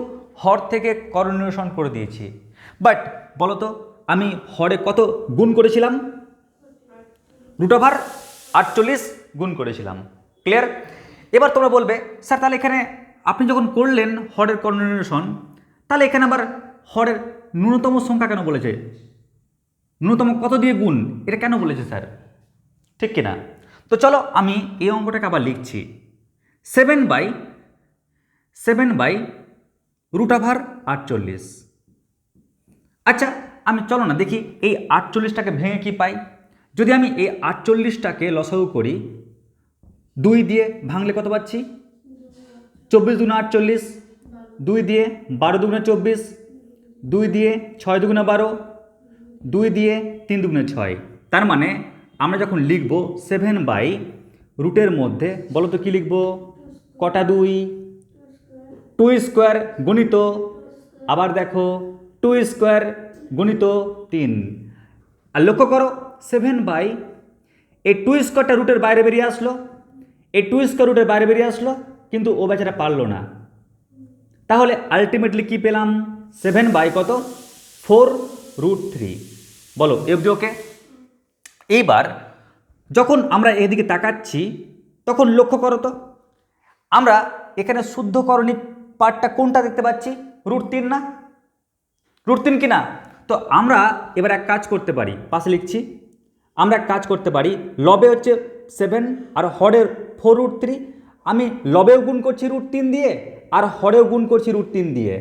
হর থেকে করণীয়সন করে দিয়েছি, বাট বলো তো আমি হরে কত গুণ করেছিলাম, √48 গুণ করেছিলাম। ক্লিয়ার? এবার তোমরা বলবে স্যার তাহলে এখানে আপনি যখন করলেন হরের করণীয়সন, তাহলে এখানে আবার হরের ন্যূনতম সংখ্যা কেন বলেছে, ন্যূনতম কত দিয়ে গুণ, এটা কেন বলেছে স্যার, ঠিক কিনা? তো চলো আমি এই অঙ্কটাকে আবার লিখছি, 7/√48। আচ্ছা আমি চলো না দেখি এই 48টাকে ভেঙে কি পাই। যদি আমি এই 48টাকে লসাগু করি, 2 দিয়ে ভাঙলে কত পাচ্ছি 24 দুগুণে 48, 2 দিয়ে 12 দুগুণে 24, 2 দিয়ে 6 দুগুণে 12, 2 দিয়ে 3 দুগুণে 6। তার মানে আমরা যখন লিখব 7/রুটের মধ্যে, বলো তো কী লিখব, কটা 2, 2 স্কোয়ার গণিত, আবার দেখো 2 স্কোয়ার গণিত 3। আর লক্ষ্য করো 7 এই 2 স্কোয়ারটা রুটের বাইরে বেরিয়ে আসলো, এই 2 স্কোয়ার রুটের বাইরে বেরিয়ে আসলো, কিন্তু ও বেচারা পারলো না। তাহলে আলটিমেটলি কি পেলাম, 7 কত 4√3। বলো এফডি ওকে? এইবার যখন আমরা এদিকে তাকাচ্ছি তখন লক্ষ্য করো তো, আমরা এখানে শুদ্ধকরণী পার্টটা কোনটা দেখতে পাচ্ছি, √3 না, √3 কি না? তো আমরা এবার এক কাজ করতে পারি, পাশে লিখছি, আমরা এক কাজ করতে পারি, লবে হচ্ছে 7 আর হরের 4√3, আমি লবেও গুণ করছি √3 দিয়ে আর হরেও গুণ করছি √3 দিয়ে।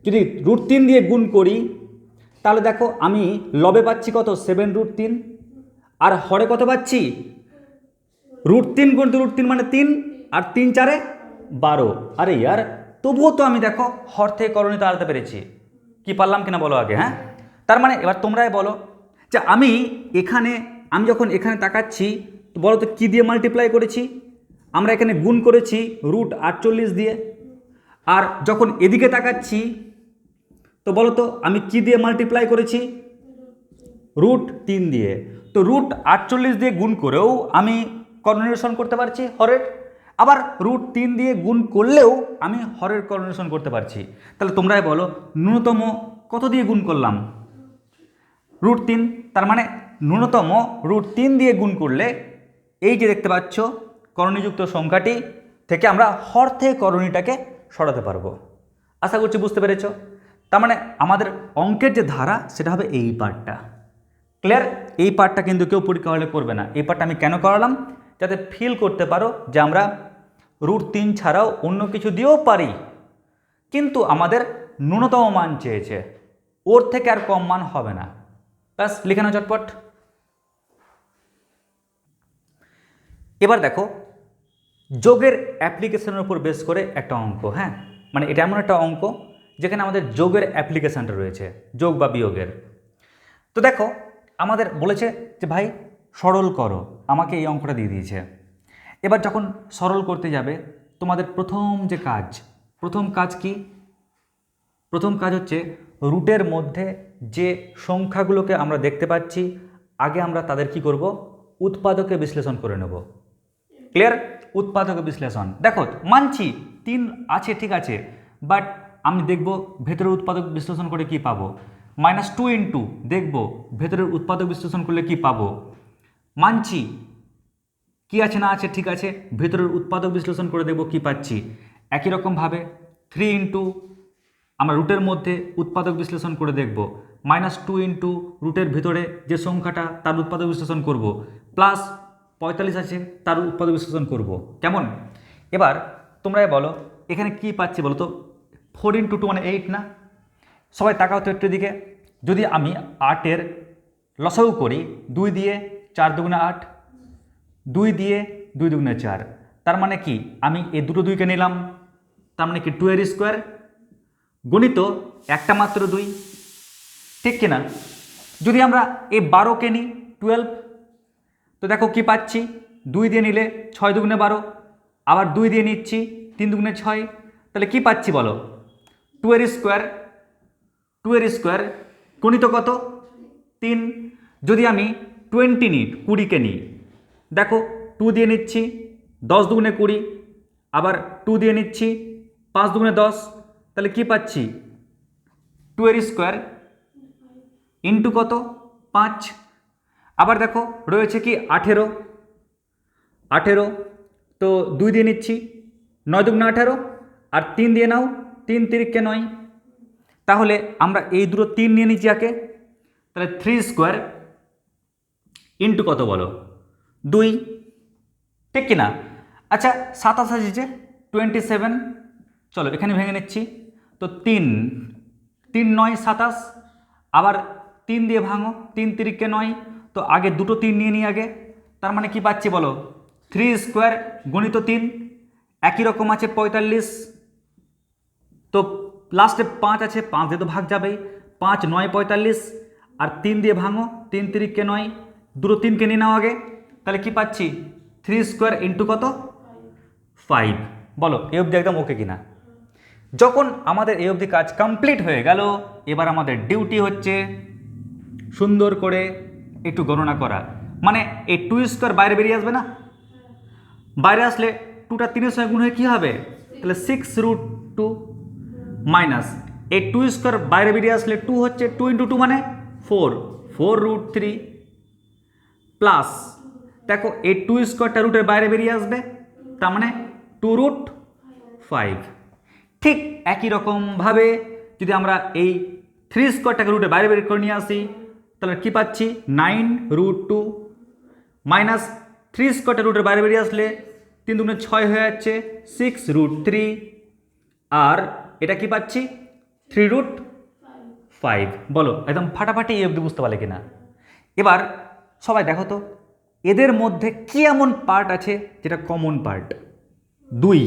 যদি √3 দিয়ে গুণ করি তাহলে দেখো আমি লবে পাচ্ছি কত 7√3, আর হরে কত পাচ্ছি √3 গুণিত √3 মানে 3, আর 3 4 12। আরে ইয়ার, তবুও তো আমি দেখো হর থেকে করণীয় আলাদা পেরেছি, কি পারলাম কিনা বলো আগে। হ্যাঁ, তার মানে এবার তোমরাই বলো যে আমি যখন এখানে তাকাচ্ছি তো বলো তো কী দিয়ে মাল্টিপ্লাই করেছি, আমরা এখানে গুণ করেছি √48 দিয়ে, আর যখন এদিকে তাকাচ্ছি তো বলো তো আমি কি দিয়ে মাল্টিপ্লাই করেছি, √3 দিয়ে। তো √48 দিয়ে গুণ করেও আমি করণীয়সন করতে পারছি হরের, আবার √3 দিয়ে গুণ করলেও আমি হরের করণীয়সন করতে পারছি। তাহলে তোমরাই বলো ন্যূনতম কত দিয়ে গুণ করলাম, √3। তার মানে ন্যূনতম √3 দিয়ে গুণ করলে এই যে দেখতে পাচ্ছ করণীযুক্ত সংখ্যাটি থেকে আমরা হর থেকে করণীটাকে সরাতে পারবো। আশা করছি বুঝতে পেরেছ। তার মানে আমাদের অঙ্কের যে ধারা সেটা হবে এই পার্টটা। ক্লিয়ার? এই পার্টটা কিন্তু কেউ পরীক্ষা হলে করবে না। এই পার্টটা আমি কেন করালাম, যাতে ফিল করতে পারো যে আমরা √3 ছাড়াও অন্য কিছু দিয়েও পারি, কিন্তু আমাদের ন্যূনতম মান চেয়েছে, ওর থেকে আর কম মান হবে না। ব্যাস লিখে নাও চটপট। এবার দেখো যোগের অ্যাপ্লিকেশনের উপর বেস করে একটা অঙ্ক। হ্যাঁ, মানে এটা এমন একটা অঙ্ক যেখানে আমাদের যোগের অ্যাপ্লিকেশানটা রয়েছে, যোগ বা বিয়োগের। তো দেখো আমাদের বলেছে যে ভাই সরল করো, আমাকে এই অঙ্কটা দিয়ে দিয়েছে। এবার যখন সরল করতে যাবে তোমাদের প্রথম কাজ কি, প্রথম কাজ হচ্ছে রুটের মধ্যে যে সংখ্যাগুলোকে আমরা দেখতে পাচ্ছি আগে আমরা তাদের কি করব, উৎপাদকে বিশ্লেষণ করে নেব। ক্লিয়ার? উৎপাদকে বিশ্লেষণ। দেখো মানছি 3 আছে, ঠিক আছে, বাট আমি দেখব ভেতরের উৎপাদক বিশ্লেষণ করে কি পাবো, -2 দেখব ভেতরের উৎপাদক বিশ্লেষণ করলে কি পাবো। মানছি কি আছে না আছে, ঠিক আছে, ভেতরের উৎপাদক বিশ্লেষণ করে দেখব কি পাচ্ছি। একই রকমভাবে 3 আমরা রুটের মধ্যে উৎপাদক বিশ্লেষণ করে দেখব, -2 রুটের ভিতরে যে সংখ্যাটা তার উৎপাদক বিশ্লেষণ করব, প্লাস 45 আছে, তার উৎপাদক বিশ্লেষণ করব কেমন। এবার তোমরা বলো এখানে কি পাচ্ছি বলো তো, 4 × 2 মানে 8 না। সবাই তাকাও তো একটু দিকে, যদি আমি 8-এর লসাগু করি 2 দিয়ে 4 দুগুণে 8, 2 দিয়ে 2 দুগুণে 4, তার মানে কি আমি এই দুটো 2কে নিলাম, তার মানে কি 2 এর স্কোয়ার গণিত একটা মাত্র 2, ঠিক কিনা। যদি আমরা এই 12কে নিই 12, তো দেখো কি পাচ্ছি, 2 দিয়ে নিলে 6 দুগুণে 12, আবার 2 দিয়ে নিচ্ছি 3 দুগুণে 6, তাহলে কি পাচ্ছি বলো, 2 এর স্কোয়ার, 2 এর স্কোয়ার গণিত কত 3। যদি আমি 20 নিই, 20কে নিই, দেখো 2 দিয়ে নিচ্ছি 10 দুগুণে 20, আবার 2 দিয়ে নিচ্ছি 5 দুগুণে 10, তাহলে কি পাচ্ছি 2 এর স্কোয়ার ইন্টু কত 5। আবার দেখো রয়েছে কি 18, তো 2 দিয়ে নিচ্ছি 9 দুগুণে 18, আর 3 দিয়ে নাও 3 তিরিককে 9, তাহলে আমরা এই দুটো 3 নিয়ে নিচ্ছি আগে, তাহলে 3 স্কোয়ার ইন্টু কত বলো 2, ঠিক কিনা। আচ্ছা 27 আসছে 27, চলো এখানে ভেঙে নিচ্ছি, তো 3 3 9 27, আবার 3 দিয়ে ভাঙো 3 তিরিককে 9, তো আগে দুটো 3 নিয়ে নিই আগে, তার মানে কি পাচ্ছি বলো 3 স্কোয়ার গণিত 3, একই রকম আছে 45, তো লাস্টে 5 আছে, 5 দিয়ে তো ভাগ যাবেই, 5 9 45, আর 3 দিয়ে ভাঙো 3 তিরিককে 9, দুটো 3কে নিয়ে নাও আগে, তাহলে কি পাচ্ছি 3 স্কোয়ার ইন্টু কত 5। বলো এই অবধি একদম ওকে কিনা। যখন আমাদের এই অবধি কাজ কমপ্লিট হয়ে গেল, এবার আমাদের ডিউটি হচ্ছে সুন্দর করে একটু গণনা করা, মানে এই 2 স্কোয়ার বাইরে বেরিয়ে আসবে না, বাইরে আসলে 2টা 3-এর সঙ্গে গুণ হয়ে কী হবে, তাহলে 6√2 মাইনাস এই 2 স্কোয়ার বাইরে বেরিয়ে আসলে 2 হচ্ছে 2 × 2 মানে 4√3 প্লাস দেখো এই 2 স্কোয়ারটা রুটের বাইরে বেরিয়ে আসবে, তার মানে 2√5। ঠিক একই রকমভাবে যদি আমরা এই 3 স্কোয়ারটাকে রুটের বাইরে বের করে নিয়ে আসি, তাহলে কী পাচ্ছি 9√2 মাইনাস 3 স্কোয়ারটা রুটের বাইরে বেরিয়ে আসলে 3 দুগুণে 6 হয়ে যাচ্ছে 6√3, আর এটা কি পাচ্ছি 3√5। বলো একদম ফাটাফাটি এই অবধি বুঝতে পারলে কিনা। এবার সবাই দেখো তো এদের মধ্যে কি এমন পার্ট আছে যেটা কমন পার্ট 2,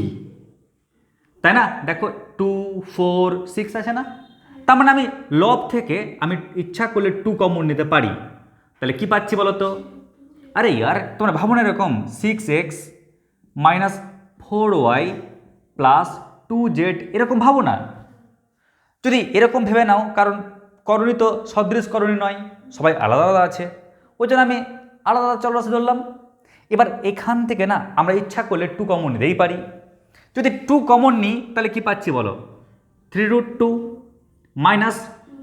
তাই না। দেখো 2 4 6 আছে না, তার মানে আমি লব থেকে আমি ইচ্ছা করলে 2 কমন নিতে পারি, তাহলে কি পাচ্ছি বলো তো, আরে ইয়ার তোমরা ভাবো না এরকম 6x minus 4y plus 2z এরকম ভাবো না। যদি এরকম ভেবে নাও, কারণ করণী তো সদৃশ করণী নয়, সবাই আলাদা আলাদা আছে, ওই জন্য আমি আলাদা আলাদা চলরাশি ধরলাম। এবার এখান থেকে না আমরা ইচ্ছা করলে 2 কমন নিতেই পারি। যদি 2 কমন নিই তাহলে কি পাচ্ছি বলো 3√2 মাইনাস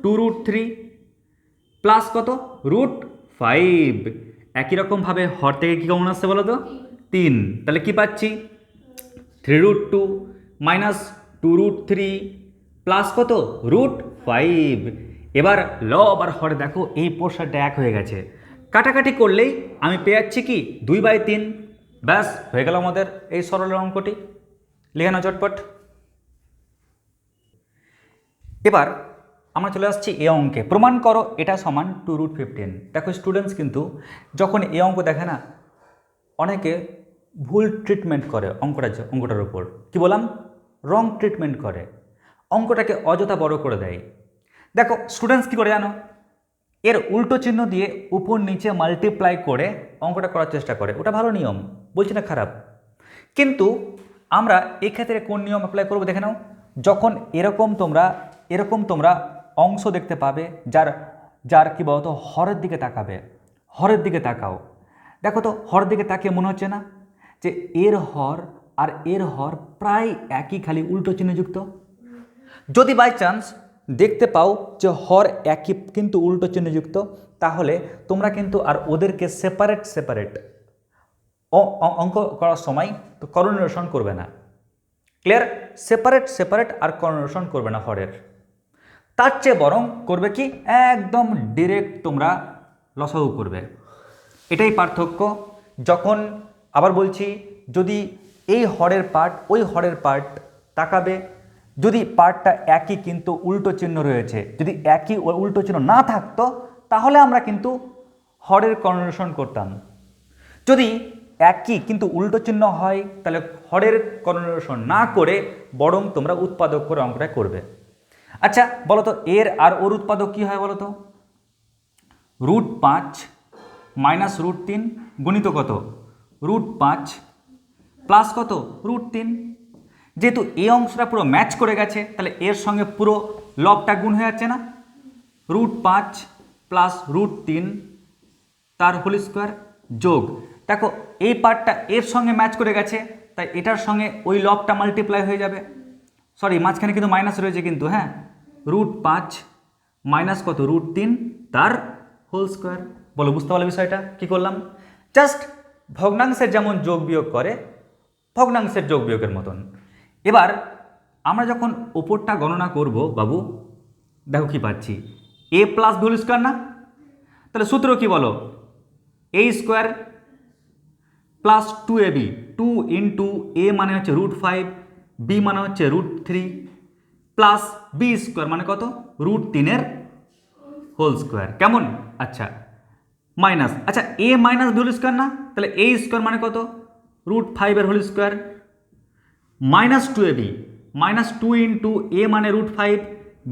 2√3 প্লাস কত √5। একই রকমভাবে হর থেকে কী কমন আসছে বলো তো 3, তাহলে কি পাচ্ছি 3√2 মাইনাস 2√3 প্লাস কত √5। এবার লব আর হরে দেখো এই পোর্শনটা এক হয়ে গেছে, কাটাকাটি করলেই আমি পেয়ে যাচ্ছি কি 2/3। ব্যাস হয়ে গেল আমাদের এই সরল অঙ্কটি, লিখে নাও চটপট। এবার আমরা চলে আসছি এই অঙ্কে, প্রমাণ করো এটা সমান 2√15। দেখো স্টুডেন্টস কিন্তু যখন এই অঙ্ক দেখে না, অনেকে ভুল ট্রিটমেন্ট করে অঙ্কটার উপর, কি বললাম রং ট্রিটমেন্ট করে, অঙ্কটাকে অযথা বড় করে দেয়। দেখো স্টুডেন্টস কী করে জানো, এর উল্টো চিহ্ন দিয়ে উপর নিচে মাল্টিপ্লাই করে অঙ্কটা করার চেষ্টা করে, ওটা ভালো নিয়ম, বলছি না খারাপ, কিন্তু আমরা এক্ষেত্রে কোন নিয়ম অ্যাপ্লাই করবো দেখে নাও। যখন এরকম তোমরা অংশ দেখতে পাবে যার কি বলতো হরের দিকে তাকাবে, হরের দিকে তাকাও, দেখো তো হরের দিকে তাকিয়ে মনে হচ্ছে না যে এর হর আর এর হর প্রায় একই, খালি উল্টো চিহ্নযুক্ত। যদি বাই চান্স দেখতে পাও যে হর একই কিন্তু উল্টো চিহ্নযুক্ত, তাহলে তোমরা কিন্তু আর ওদেরকে সেপারেট অঙ্ক করার সময় তো করণীয়সন করবে না। ক্লিয়ার, সেপারেট আর করণীয়সন করবে না হরের, তার চেয়ে বরং করবে কি একদম ডিরেক্ট তোমরা লসাগু করবে। এটাই পার্থক্য। যখন আবার বলছি, যদি এই হরের পার্ট ওই হরের পার্ট তাকাবে, যদি পার্টটা একই কিন্তু উল্টো চিহ্ন রয়েছে, যদি একই উল্টো চিহ্ন না থাকতো তাহলে আমরা কিন্তু হরের কনজুগেশন করতাম। যদি একই কিন্তু উল্টো চিহ্ন হয় তাহলে হরের কনজুগেশন না করে বরং তোমরা উৎপাদক করে অঙ্কটা করবে। আচ্ছা বলো তো, এর আর ওর উৎপাদক কি হয় বলো তো? √5 মাইনাস √3 গুণিত কত? √5 প্লাস কত? √3। যেহেতু এই অংশটা পুরো ম্যাচ করে গেছে তাহলে এর সঙ্গে পুরো লবটা গুণ হয়ে যাচ্ছে না? √5 প্লাস √3 তার হোল স্কোয়ার যোগ, দেখো এই পার্টটা এর সঙ্গে ম্যাচ করে গেছে তাই এটার সঙ্গে ওই লবটা মাল্টিপ্লাই হয়ে যাবে। সরি, মাঝখানে কিন্তু মাইনাস রয়েছে কিন্তু, হ্যাঁ, √5 মাইনাস কত? √3 তার হোল স্কোয়ার। বলো, বুঝতে পারলে বিষয়টা কি করলাম? জাস্ট ভগ্নাংশের যেমন যোগ বিয়োগ করে ভগ্নাংশের যোগ বিয়োগের মতন। এবার আমরা যখন ওপরটা গণনা করব বাবু, দেখো কি পাচ্ছি, a plus B whole square না? তাহলে সূত্র কি বলো? a square plus 2ab, 2 into a মানে হচ্ছে √5, b মানে হচ্ছে √3 প্লাস বি স্কোয়ার মানে কত? √3 হোল স্কোয়ার। কেমন? আচ্ছা মাইনাস, আচ্ছা a minus B whole square না? তাহলে a স্কোয়ার মানে কত? √5 whole square minus 2ab, minus 2 into a মানে √5,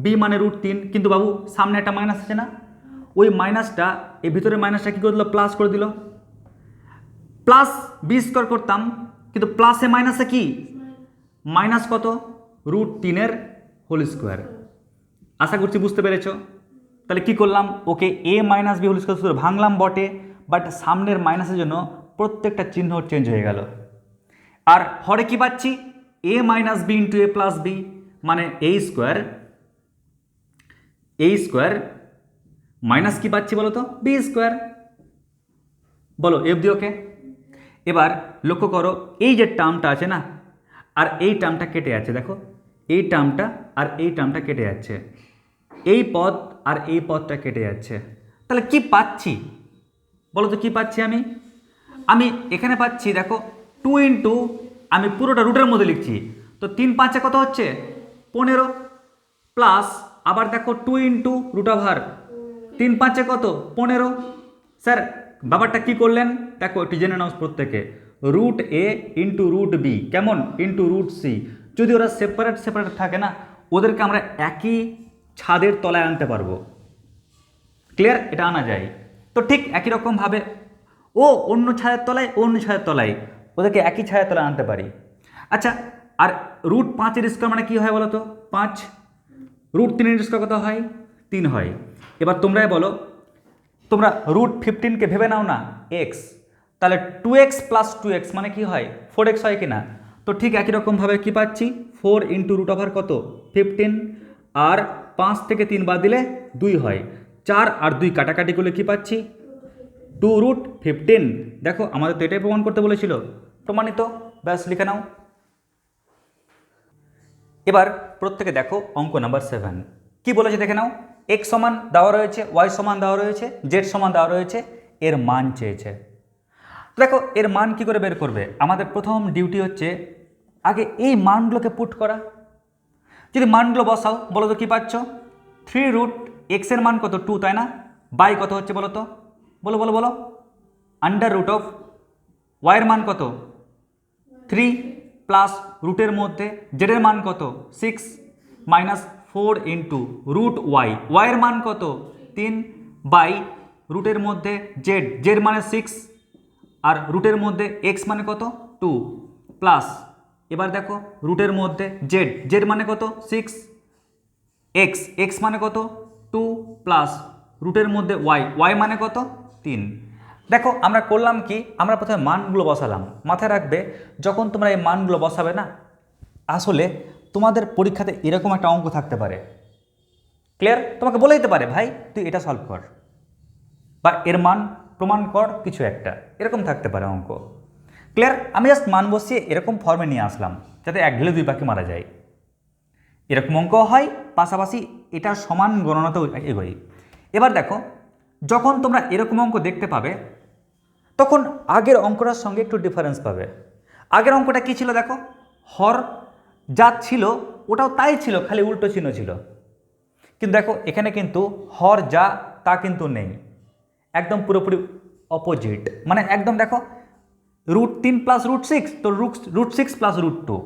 b মানে √3, কিন্তু বাবু সামনে একটা মাইনাস আছে না? ওই মাইনাসটা এই ভিতরে মাইনাসটা কী করে দিল? প্লাস করে দিল। প্লাস বি স্কোয়ার করতাম কিন্তু প্লাসে মাইনাসে কি মাইনাস কত? √3 হোল স্কোয়ার। আশা করছি বুঝতে পেরেছ। তাহলে কি করলাম? Okay a minus B whole square ভাঙলাম বটে, বাট সামনের মাইনাসের জন্য প্রত্যেকটা চিহ্ন চেঞ্জ হয়ে গেল। আর হরে কি পাচ্ছি? a minus B into A plus B মানে a স্কোয়ার মাইনাস কি পাচ্ছি বলো তো? B square. বলো এফ দি ওকে। এবার লক্ষ্য করো, এই যে টার্মটা আছে না, আর এই টার্মটা কেটে যাচ্ছে, দেখো এই টার্মটা আর এই টার্মটা কেটে যাচ্ছে, এই পদ আর এই পদটা কেটে যাচ্ছে। তাহলে কি পাচ্ছি বলো তো? কি পাচ্ছি আমি এখানে পাচ্ছি, দেখো 2 ইন্টু, আমি পুরোটা রুটের মধ্যে লিখছি, তো 3 5 কত হচ্ছে? 15 প্লাস আবার দেখো 2 ইন্টু √3 5 কত? 15। স্যার ব্যাপারটা কি করলেন দেখো একটু জেনে নাও প্রত্যেকে। √a ইন্টু √b কেমন? Into √c। যদি ওরা সেপারেট থাকে না, ওদেরকে আমরা একই ছাদের তলায় আনতে পারবো। ক্লিয়ার? এটা আনা যায়। তো ঠিক একই রকমভাবে ও অন্য ছাদের তলায়, অন্য ছাদের তলায়, ওদেরকে একই ছাদের তলায় আনতে পারি। আচ্ছা, আর √5 স্কোয়ার মানে কি হয় বলো তো? 5। √3 স্কোয়ার কত হয়? 3 হয়। এবার তোমরাই বলো, তোমরা √15কে ভেবে নাও না x, তাহলে 2x প্লাস 2x মানে কি হয়? 4x হয় কি না? তো ঠিক একই রকমভাবে কি পাচ্ছি? 4 ইন্টু কত? 15। আর 5 থেকে 3 বাদ দিলে 2 হয়, 4 আর 2 কাটাকাটি করলে কি পাচ্ছি? 2√15। দেখো আমাদের তো এটাই প্রমাণ করতে বলেছিল, প্রমাণিত। ব্যাস লিখে নাও। এবার প্রত্যেকে দেখো অঙ্ক নাম্বার 7 কি বলেছে দেখে নাও। x সমান দেওয়া রয়েছে, y সমান দেওয়া রয়েছে, z সমান দেওয়া রয়েছে, এর মান চেয়েছে। দেখো এর মান কি করে বের করবে? আমাদের প্রথম ডিউটি হচ্ছে আগে এই মানগুলোকে পুট করা। যদি মানগুলো বসাও বলো তো কি পাচ্ছ? 3√x এর মান কত? 2, তাই না? বাই কত হচ্ছে বলো তো? বলো বলো বলো। √y এর মান কত? 3 প্লাস রুটের মধ্যে জেডের মান কত? 6 মাইনাস 4 ইন্টু √y, এর মান কত? 3 বাই রুটের মধ্যে জেড মানে 6 আর রুটের মধ্যে এক্স মানে কত? 2 প্লাস এবার দেখো রুটের মধ্যে জেড মানে কত? 6, এক্স মানে কত? 2 প্লাস রুটের মধ্যে ওয়াই মানে কত? 3। দেখো আমরা করলাম কি, আমরা প্রথমে মানগুলো বসালাম। মাথায় রাখবে যখন তোমরা এই মানগুলো বসাবে না, আসলে তোমাদের পরীক্ষাতে এরকম একটা অঙ্ক থাকতে পারে। ক্লিয়ার? তোমাকে বলে দিতে পারে ভাই তুই এটা সলভ কর বা এর মান প্রমাণ কর, কিছু একটা এরকম থাকতে পারে অঙ্ক। ক্লিয়ার? আমি জাস্ট মান বসিয়ে এরকম ফর্মে নিয়ে আসলাম যাতে এক ঢিলে দুই পাখি মারা যায়। এরকম অঙ্ক হয়, পাশাপাশি এটার সমান গণনাতেও এগোই। এবার দেখো যখন তোমরা এরকম অঙ্ক দেখতে পাবে তখন আগের অঙ্কটার সঙ্গে একটু ডিফারেন্স পাবে। আগের অঙ্কটা কী ছিল দেখো, হর যা ছিল ওটাও তাই ছিল, খালি উল্টো চিহ্ন ছিল। কিন্তু দেখো এখানে কিন্তু হর যা তা কিন্তু নেই, একদম পুরোপুরি অপোজিট। মানে একদম দেখো √3 + √6, তো √6 + √2,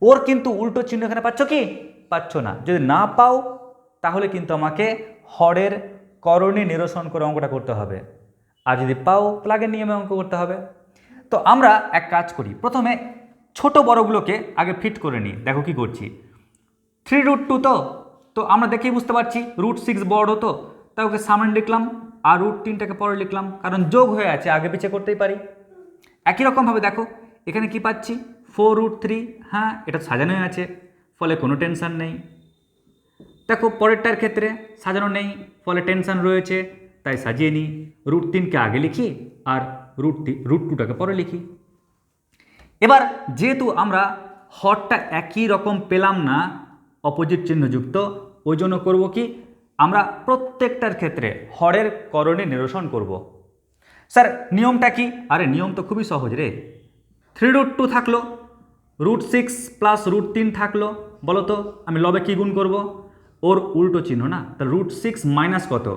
ওর কিন্তু উল্টো চিহ্ন এখানে পাচ্ছ কি? পাচ্ছ না। যদি না পাও তাহলে কিন্তু আমাকে হরের করণী নিরসন করে অঙ্কটা করতে হবে, আর যদি পাও তাহলে আগের নিয়মে অঙ্ক করতে হবে। তো আমরা এক কাজ করি, প্রথমে ছোট বড়গুলোকে আগে ফিট করে নিই। দেখো কি করছি, 3√2 তো আমরা দেখেই বুঝতে পারছি √6 বড়, তো তাই ওকে সামনে লিখলাম আর √3টাকে পরে লিখলাম, কারণ যোগ হয়ে আছে, আগে পিছিয়ে করতেই পারি। একই রকমভাবে দেখো এখানে কি পাচ্ছি, 4√3, হ্যাঁ এটা সাজানো আছে, ফলে কোনো টেনশন নেই। দেখো পরেরটার ক্ষেত্রে সাজানো নেই, ফলে টেনশন রয়েছে, তাই সাজিয়ে নিই। √3কে আগে লিখি আর √2টাকে পরে লিখি। এবার যেহেতু আমরা হরটা একই রকম পেলাম না, অপোজিট চিহ্নযুক্ত, ওই জন্য করবো কি, আমরা প্রত্যেকটার ক্ষেত্রে হরের করণে নিরসন করব। স্যার নিয়মটা কি? আরে নিয়ম তো খুবই সহজ রে। 3√2 থাকলো, √6 + √3 থাকলো, বলো তো আমি লবে কি গুণ করব? ওর উল্টো চিহ্ন না, তা √6 মাইনাস কত?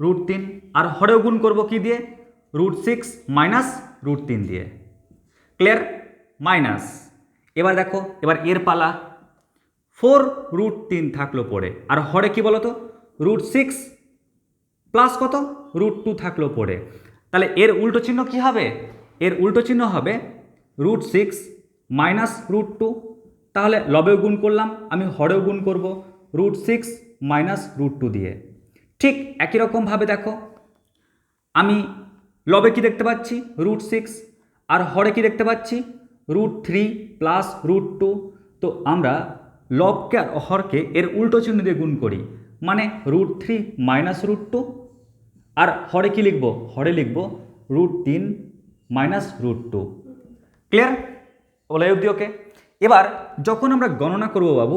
√3, আর হরেও গুণ করব কি দিয়ে? √6 - √3 দিয়ে। ক্লিয়ার? মাইনাস। এবার দেখো এবার এর পালা, 4√3 থাকলো পড়ে, আর হরে কি বলো তো? √6 প্লাস কত? √2 থাকলো পড়ে। তাহলে এর উল্টো চিহ্ন কি হবে? এর উল্টো চিহ্ন হবে √6 - √2। তাহলে লবেও গুণ করলাম, আমি হরেও গুণ করব √6 - √2 দিয়ে। ঠিক একই রকমভাবে দেখো আমি লবে কি দেখতে পাচ্ছি? √6, আর হরে কি দেখতে পাচ্ছি? √3 + √2। তো আমরা লবকে আর হরকে এর উল্টো চিহ্ন দিয়ে গুণ করি, মানে √3 - √2। আর হরে কি লিখব? হরে লিখব √3 - √2। ক্লিয়ার? বলে অবধি ওকে। এবার যখন আমরা গণনা করব বাবু,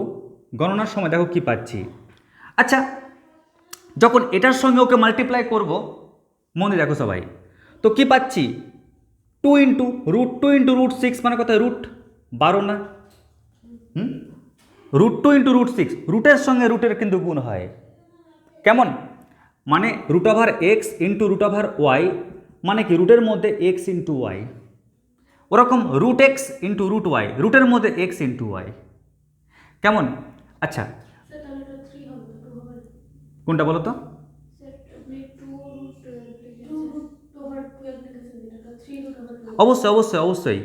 গণনার সময় দেখো কি পাচ্ছি। আচ্ছা, যখন এটার সঙ্গে ওকে মাল্টিপ্লাই করব, মনে দেখো সবাই, তো কি পাচ্ছি? 2 × √2 × √6 মানে কত? √12 না? √2 × √6, রুটের সঙ্গে রুটের কিন্তু গুণ হয়। কেমন? মানে √x × √y, মানে কি রুটের মধ্যে x × y। ওরকম √x × √y, রুটের মধ্যে x × y। কেমন? আচ্ছা কোনটা বলো তো? অবশ্যই অবশ্যই অবশ্যই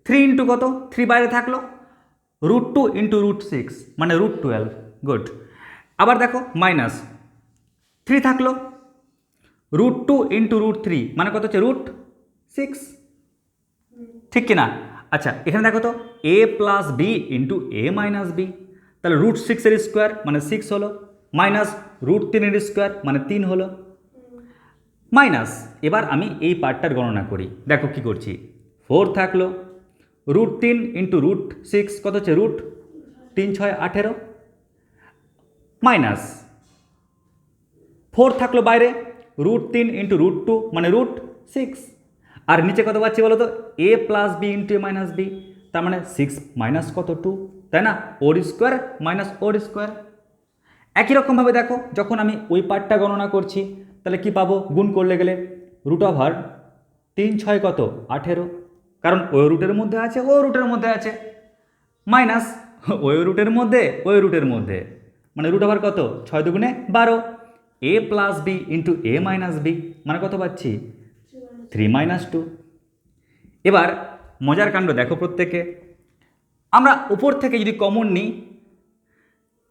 3 × কত? 3 বাইরে থাকলো, √2 × √6 মানে √12। গুড। আবার দেখো মাইনাস 3 থাকলো, √2 × √3 মানে কত হচ্ছে? √6, ঠিক কিনা? আচ্ছা এখানে দেখো তো a + b × a - b, তাহলে √6 এর স্কোয়ার মানে 6 হলো, মাইনাস √3 এর স্কোয়ার মানে 3 হলো, মাইনাস। এবার আমি এই পার্টটার গণনা করি। দেখো কি করছি, 4 থাকলো, √3 × √6 কত হচ্ছে? √3 × 6 18, মাইনাস 4 থাকলো বাইরে, √3 × √2 মানে √6, আর নিচে কত পাচ্ছি বলো তো? a + b × a - b, তার মানে 6 মাইনাস কত? 2, তাই না? ওর স্কোয়ার মাইনাস ওর স্কোয়ার। একই রকমভাবে দেখো যখন আমি ওই পার্টটা গণনা করছি, তাহলে কি পাবো? গুণ করলে গেলে √3 × 6 কত? 18, কারণ ওই রুটের মধ্যে আছে, ও রুটের মধ্যে আছে, মাইনাস ওই রুটের মধ্যে ওই রুটের মধ্যে, মানে √, কত? 6 × 2 = 12, a + b × a - b মানে কত পাচ্ছি? 3 - 2। এবার মজার কাণ্ড দেখো প্রত্যেকে, আমরা উপর থেকে যদি কমন নিই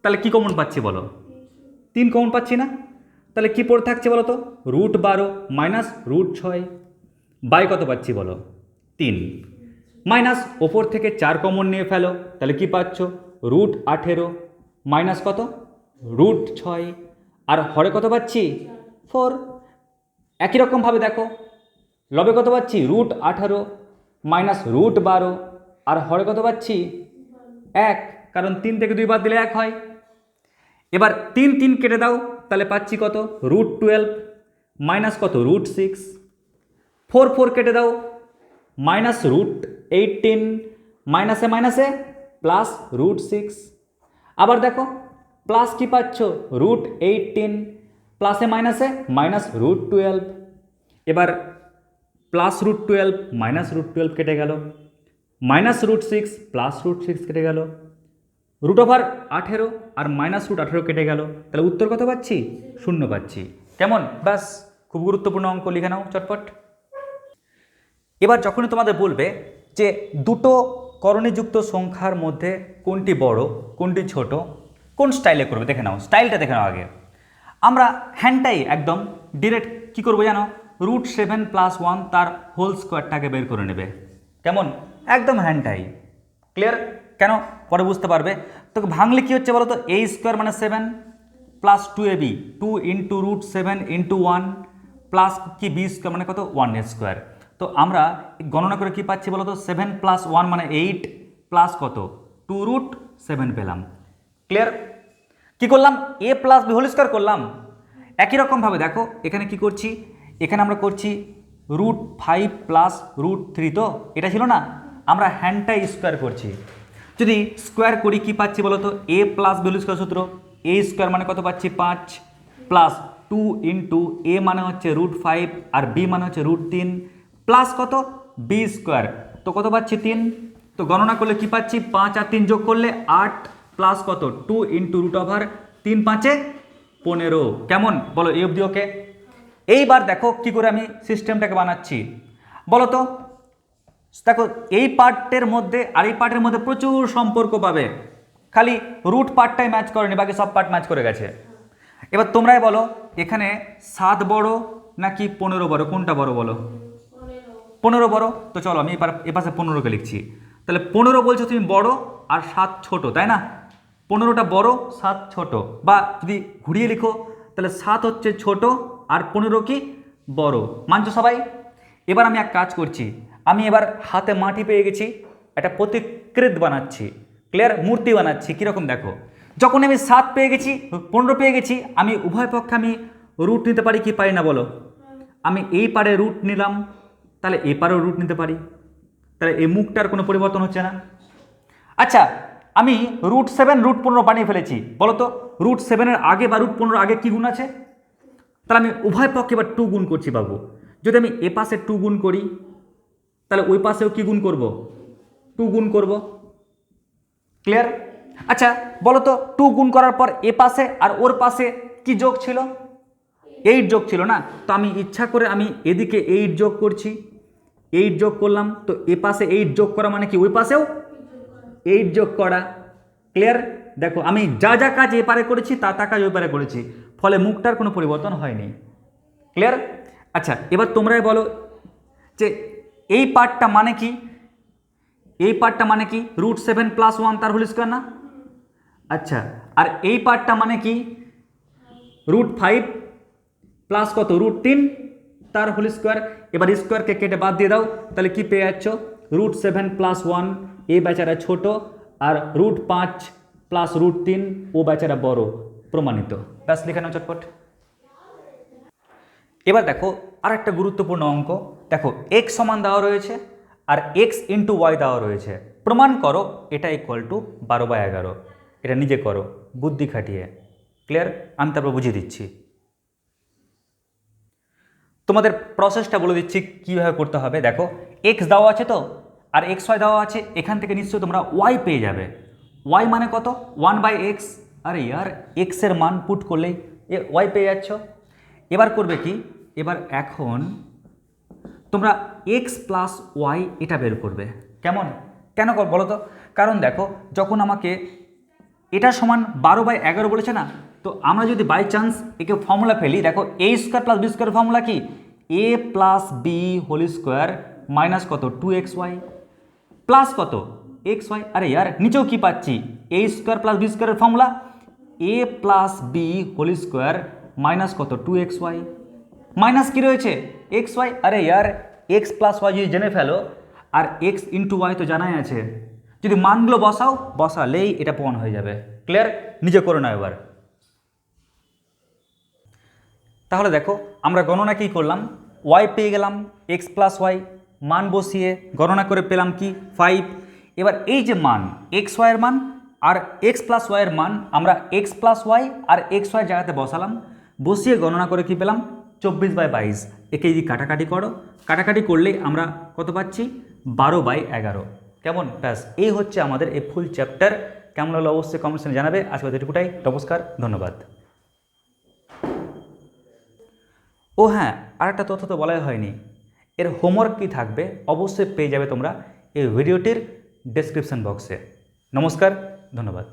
তাহলে কি কমন পাচ্ছি বলো? 3 কমন পাচ্ছি না? তাহলে কি পড়ে থাকছে বলো তো? √12 - √6, বাই কত পাচ্ছি বলো? 3, মাইনাস ওপর থেকে 4 কমন নিয়ে ফেলো, তাহলে কি পাচ্ছ? √18 মাইনাস কত? √6, আর হরে কত পাচ্ছি? 4। একই রকমভাবে দেখো লবে কত পাচ্ছি? √18 মাইনাস √12, আর হরে কত পাচ্ছি? 1, কারণ 3 থেকে 2 বাদ দিলে 1 হয়। এবার 3 3 কেটে দাও, তাহলে পাচ্ছি কত? √12 মাইনাস কত? √6, 4 4 কেটে দাও, -√18 মাইনাসে মাইনাসে +√6। আবার দেখো প্লাস কি পাচ্ছ √18 প্লাসে মাইনাসে -√12। এবার +√12 -√12 কেটে গেল, -√6 +√6 কেটে গেল, √18 আর -√18 কেটে গেল। তাহলে উত্তর কত পাচ্ছি? 0 পাচ্ছি। কেমন? ব্যাস, খুব গুরুত্বপূর্ণ অঙ্ক, লিখে নাও চটপট। এবার যখনই তোমাদের বলবে যে দুটো করণীযুক্ত সংখ্যার মধ্যে কোনটি বড় কোনটি ছোট, কোন স্টাইলে করবে দেখে নাও। স্টাইলটা দেখে নাও আগে। আমরা হ্যান্ডটাই একদম ডিরেক্ট কী করবো জানো, √7 + 1 তার হোল স্কোয়ারটাকে বের করে নেবে। কেমন? একদম হ্যান্ডটাই। ক্লিয়ার? কেন? পরে বুঝতে পারবে। তো ভাঙলে কী হচ্ছে বলো তো, a² মানে 7 + 2ab, 2 × √7 × 1 প্লাস কি b² মানে কত 1a²। তো আমরা গণনা করে কি পাচ্ছি বলো তো, 7 + 1 মানে 8 প্লাস কত 2√7 পেলাম। ক্লিয়ার? কি করলাম? a + b হোল স্কোয়ার করলাম। একই রকমভাবে দেখো এখানে কি করছি, এখানে আমরা করছি √5 + √3, তো এটা ছিল না, আমরা হ্যান্ডটাই স্কোয়ার করছি। যদি স্কোয়ার করি কি পাচ্ছি বলো তো, a + b হোল স্কোয়ার সূত্র, a² মানে কত পাচ্ছি 5 প্লাস 2 × a মানে হচ্ছে √5 আর b মানে হচ্ছে √3 প্লাস কত b², তো কত পাচ্ছি 3। তো গণনা করলে কি পাচ্ছি, 5 আর 3 যোগ করলে 8 প্লাস কত 2 × √3 5 15। কেমন বলো? এই অবধি ওকে? এইবার দেখো কি করে আমি সিস্টেমটাকে বানাচ্ছি বলো তো। দেখো এই পার্টের মধ্যে আর এই পার্টের মধ্যে প্রচুর সম্পর্ক পাবে, খালি রুট পার্টটাই ম্যাচ করেনি, বাকি সব পার্ট ম্যাচ করে গেছে। এবার তোমরাই বলো এখানে 7 বড় নাকি 15 বড়, কোনটা বড় বলো? 15 বড়। তো চলো আমি এপাশে 15কে লিখছি। তাহলে 15 বলছো তুমি বড় আর 7 ছোট, তাই না? 15টা বড় 7 ছোট, বা যদি ঘুরিয়ে লিখো তাহলে 7 হচ্ছে ছোট আর 15 কি বড়। মানছো সবাই? এবার আমি এক কাজ করছি, আমি এবার হাতে মাটি পেয়ে গেছি, একটা প্রতিকৃত বানাচ্ছি। ক্লিয়ার? মূর্তি বানাচ্ছি। কীরকম দেখো, যখন আমি 7 পেয়ে গেছি 15 পেয়ে গেছি, আমি উভয় পক্ষে আমি রুট নিতে পারি কি পারি না বলো? আমি এই পারে রুট নিলাম, তাহলে এ পারেও রুট নিতে পারি, তাহলে এই মুখটার কোনো পরিবর্তন হচ্ছে না। আচ্ছা, আমি √7 √15 বানিয়ে ফেলেছি, বলো তো √7 আগে বা √15 আগে কি গুণ আছে? তাহলে আমি উভয় পক্ষে এবার 2 গুণ করছি বাবু। যদি আমি এ পাশে 2 গুণ করি তাহলে ওই পাশেও কি গুণ করব? 2 গুণ করব। ক্লিয়ার? আচ্ছা বলো তো 2 গুণ করার পর এ পাশে আর ওর পাশে কি যোগ ছিল? 8 যোগ ছিল না? তো আমি ইচ্ছা করে আমি এদিকে 8 যোগ করছি, 8 যোগ করলাম, তো এ পাশে 8 যোগ করা মানে কি ওই পাশেও 8 যোগ করা। ক্লিয়ার? দেখো আমি যা যা কাজ এ পারে করেছি তা কাজ ওই পারে করেছি, ফলে মুখটার কোনো পরিবর্তন হয়নি। ক্লিয়ার? আচ্ছা এবার তোমরাই বলো যে এই পার্টটা মানে কি? এই পার্টটা মানে কি √7 + 1 তার হোল স্কোয়ার না? আচ্ছা, আর এই পার্টটা মানে কি √5 প্লাস কত √3 তার হোল স্কোয়ার। এবার স্কোয়ারকে কেটে বাদ দিয়ে দাও, তাহলে কি পেয়ে যাচ্ছ? √7 + 1 এ বেচারা ছোট, আর √5 + √3 ও বেচারা বড়। প্রমাণিত। ব্যাস লিখে নাও চটপট। এবার দেখো আর একটা গুরুত্বপূর্ণ অঙ্ক। দেখো x সমান দেওয়া রয়েছে আর x × y দেওয়া রয়েছে। প্রমাণ করো এটা = 12/11। এটা নিজে করো বুদ্ধি খাটিয়ে। ক্লিয়ার? আমি তারপর বুঝিয়ে দিচ্ছি। তোমাদের প্রসেসটা বলে দিচ্ছি কীভাবে করতে হবে। দেখো x দেওয়া আছে তো, আর xy দেওয়া আছে, এখান থেকে নিশ্চয়ই তোমরা y পেয়ে যাবে। y মানে কত? 1/x। আরে ইয়ার x এর মান পুট করলেই y পেয়ে যাচ্ছ। এবার করবে কি, এবার এখন তোমরা x + y এটা বের করবে। কেমন? কেন বলো তো? কারণ দেখো যখন আমাকে এটা সমান 12/11 বলেছে না, তো আমরা যদি বাই চান্স একে ফর্মুলা ফেলি, দেখো a² + b² ফর্মুলা কি? a + b whole square minus কত 2xy প্লাস কত xy। আরে ইয়ার নিচেও কি পাচ্ছি? a² + b² এর formula a + b whole square minus কত 2xy, মাইনাস কি রয়েছে xy। আরে ইয়ার x + y যদি জেনে ফেলো, আর x × y তো জানাই আছে, যদি মানগুলো বসালেই এটা প্রমাণ হয়ে যাবে। ক্লিয়ার? নিজে করে নাও এবার। তাহলে দেখো আমরা গণনা কি করলাম, ওয়াই পেয়ে গেলাম এক্স প্লাস ওয়াই, মান বসিয়ে গণনা করে পেলাম কি 5। এবার এই যে মান এক্স ওয়াইয়ের মান আর এক্স প্লাস ওয়াইয়ের মান আমরা এক্স প্লাস ওয়াই আর এক্স ওয়াই জায়গাতে বসালাম, বসিয়ে গণনা করে কি পেলাম 24/22। একে যদি কাটাকাটি করো, কাটাকাটি করলেই আমরা কত পাচ্ছি 12/11। কেমন? ব্যাস এই হচ্ছে আমাদের এই ফুল চ্যাপ্টার। কেমন হলো অবশ্যই কমেন্ট সেকশনে জানাবে। আজকে এটুকুটাই, নমস্কার, ধন্যবাদ। ও হ্যাঁ, আরেকটা তথ্য তো বলাই হয়নি, এর হোমওয়ার্ক কী থাকবে অবশ্যই পেয়ে যাবে তোমরা এই ভিডিওটির ডেসক্রিপশন বক্সে। নমস্কার, ধন্যবাদ।